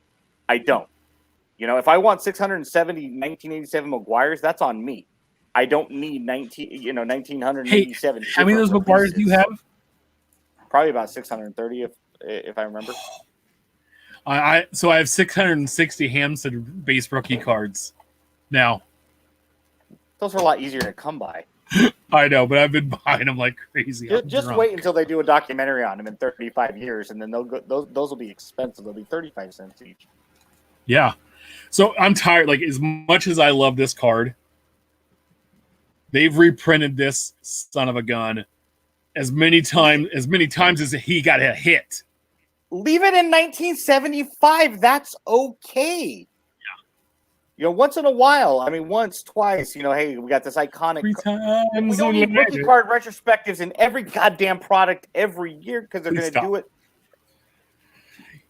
I don't. If I want 670 1987 McGuires, that's on me. I don't need 1987. Hey, how many of those McGuires do you have? Probably about 630, if I remember. So I have 660 Hampson base rookie cards now. Those are a lot easier to come by. I know, but I've been buying them like crazy. Just wait until they do a documentary on them in 35 years, and then those will be expensive. They'll be 35 cents each. Yeah. So I'm tired. Like, as much as I love this card, they've reprinted this son of a gun as many times as he got a hit. Leave it in 1975. That's okay. Yeah. Once in a while. I mean, once, twice. Hey, we got this iconic. 3 times. We don't need rookie card retrospectives in every goddamn product every year because they're going to do it.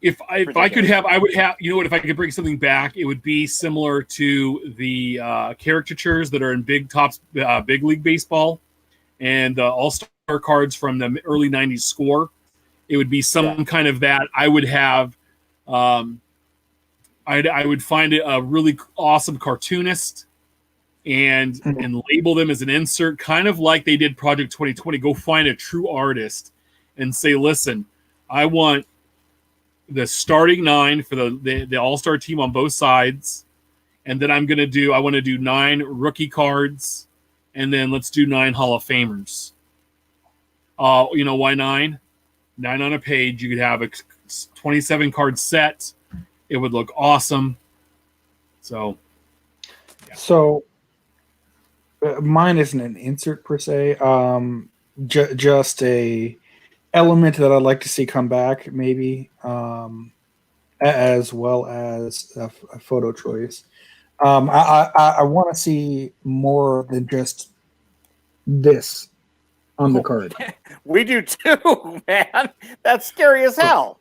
If I could have, I would have. You know what? If I could bring something back, it would be similar to the caricatures that are in Big League Baseball and the All-Star cards from the early '90s Score. It would be some kind of that. I would have. I would find it a really awesome cartoonist and label them as an insert, kind of like they did Project 2020. Go find a true artist and say, listen, I want the starting 9 for the all-star team on both sides, and then I want to do 9 rookie cards, and then let's do 9 Hall of Famers. Why 9? 9 on a page. You could have a 27 card set. It would look awesome. So mine isn't an insert per se. Just a element that I'd like to see come back, maybe, as well as a photo choice. I want to see more than just this on the card. We do too, man. That's scary as hell.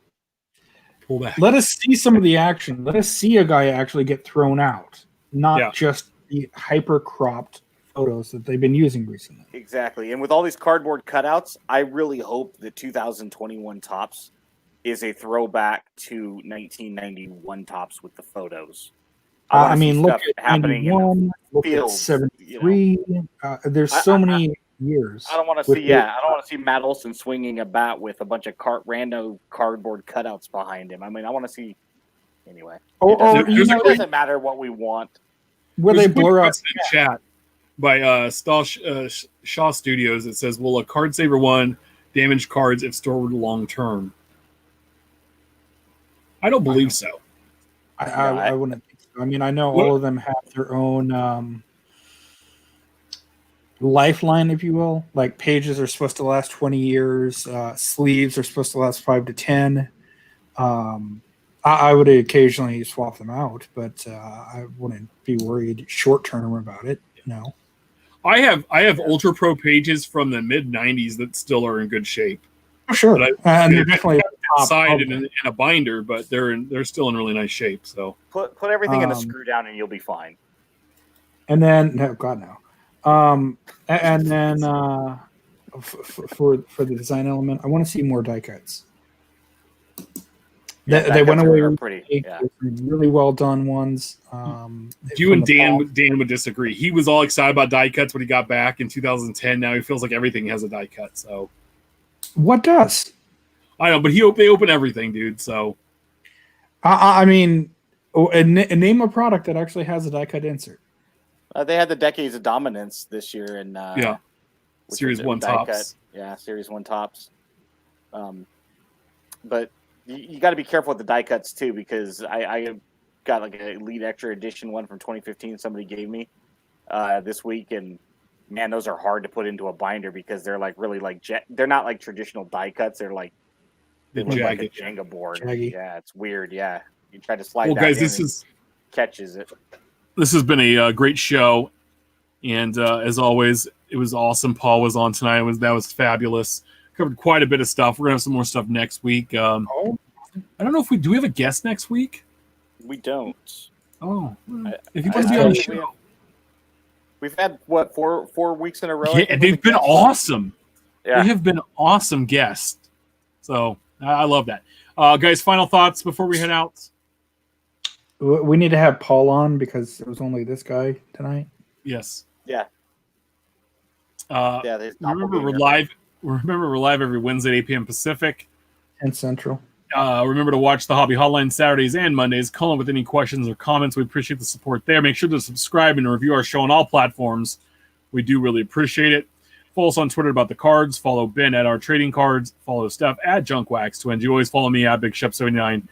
Pull back. Let us see some of the action. Let us see a guy actually get thrown out, not just the hyper cropped photos that they've been using recently. Exactly. And with all these cardboard cutouts, I really hope the 2021 Topps is a throwback to 1991 Topps with the photos. I mean, look at 91, look at 73. There's so many years. I don't want to see. I don't want to see Matt Olson swinging a bat with a bunch of random cardboard cutouts behind him. I mean, I want to see. Anyway, it doesn't matter what we want. Where they blur out in chat by Shaw Studios. It says, "Will a card saver 1 damage cards if stored long term?" I don't believe so. I wouldn't think so. I mean, I know all of them have their own lifeline, if you will. Like pages are supposed to last 20 years. Sleeves are supposed to last 5 to 10. I would occasionally swap them out, but I wouldn't be worried short term about it. No. I have Ultra Pro pages from the mid '90s that still are in good shape. Oh, sure, and they're definitely inside in a binder, but they're still in really nice shape. So put everything in a screw down, and you'll be fine. And then and then for the design element, I want to see more die cuts. Yeah, they went away with pretty, really well done ones. You and Dan would disagree. He was all excited about die cuts when he got back in 2010. Now he feels like everything has a die cut. So what does? I know, but they open everything, dude. So I mean, name a product that actually has a die cut insert. They had the Decades of Dominance this year, and Series 1 tops. Yeah, Series 1 tops. But you got to be careful with the die cuts too, because I got like an Elite Extra Edition one from 2015 somebody gave me this week, and man, those are hard to put into a binder because they're like really like they're not like traditional die cuts. They're like they look like a Jenga board. Jaggy. Yeah, it's weird. Yeah, you try to slide. Well, guys, catches it. This has been a great show, and as always, it was awesome. Paul was on tonight. That was fabulous. Covered quite a bit of stuff. We're gonna have some more stuff next week. I don't know if do we have a guest next week? We don't. Oh, if you want to be on the show, we've had what four weeks in a row. Yeah, they've been awesome. Yeah. They have been awesome guests. So I love that. Guys, final thoughts before we head out. We need to have Paul on because it was only this guy tonight. Yes. Yeah. Remember we're live. Remember we're live every Wednesday at 8 p.m. Pacific. 10 Central. Remember to watch the Hobby Hotline Saturdays and Mondays. Call in with any questions or comments. We appreciate the support there. Make sure to subscribe and review our show on all platforms. We do really appreciate it. Follow us on Twitter about the cards. Follow Ben at Our Trading Cards. Follow Steph at JunkWax20. You always follow me at BigShep79.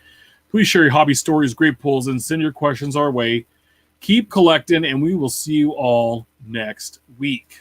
Please share your hobby stories, great pulls, and send your questions our way. Keep collecting, and we will see you all next week.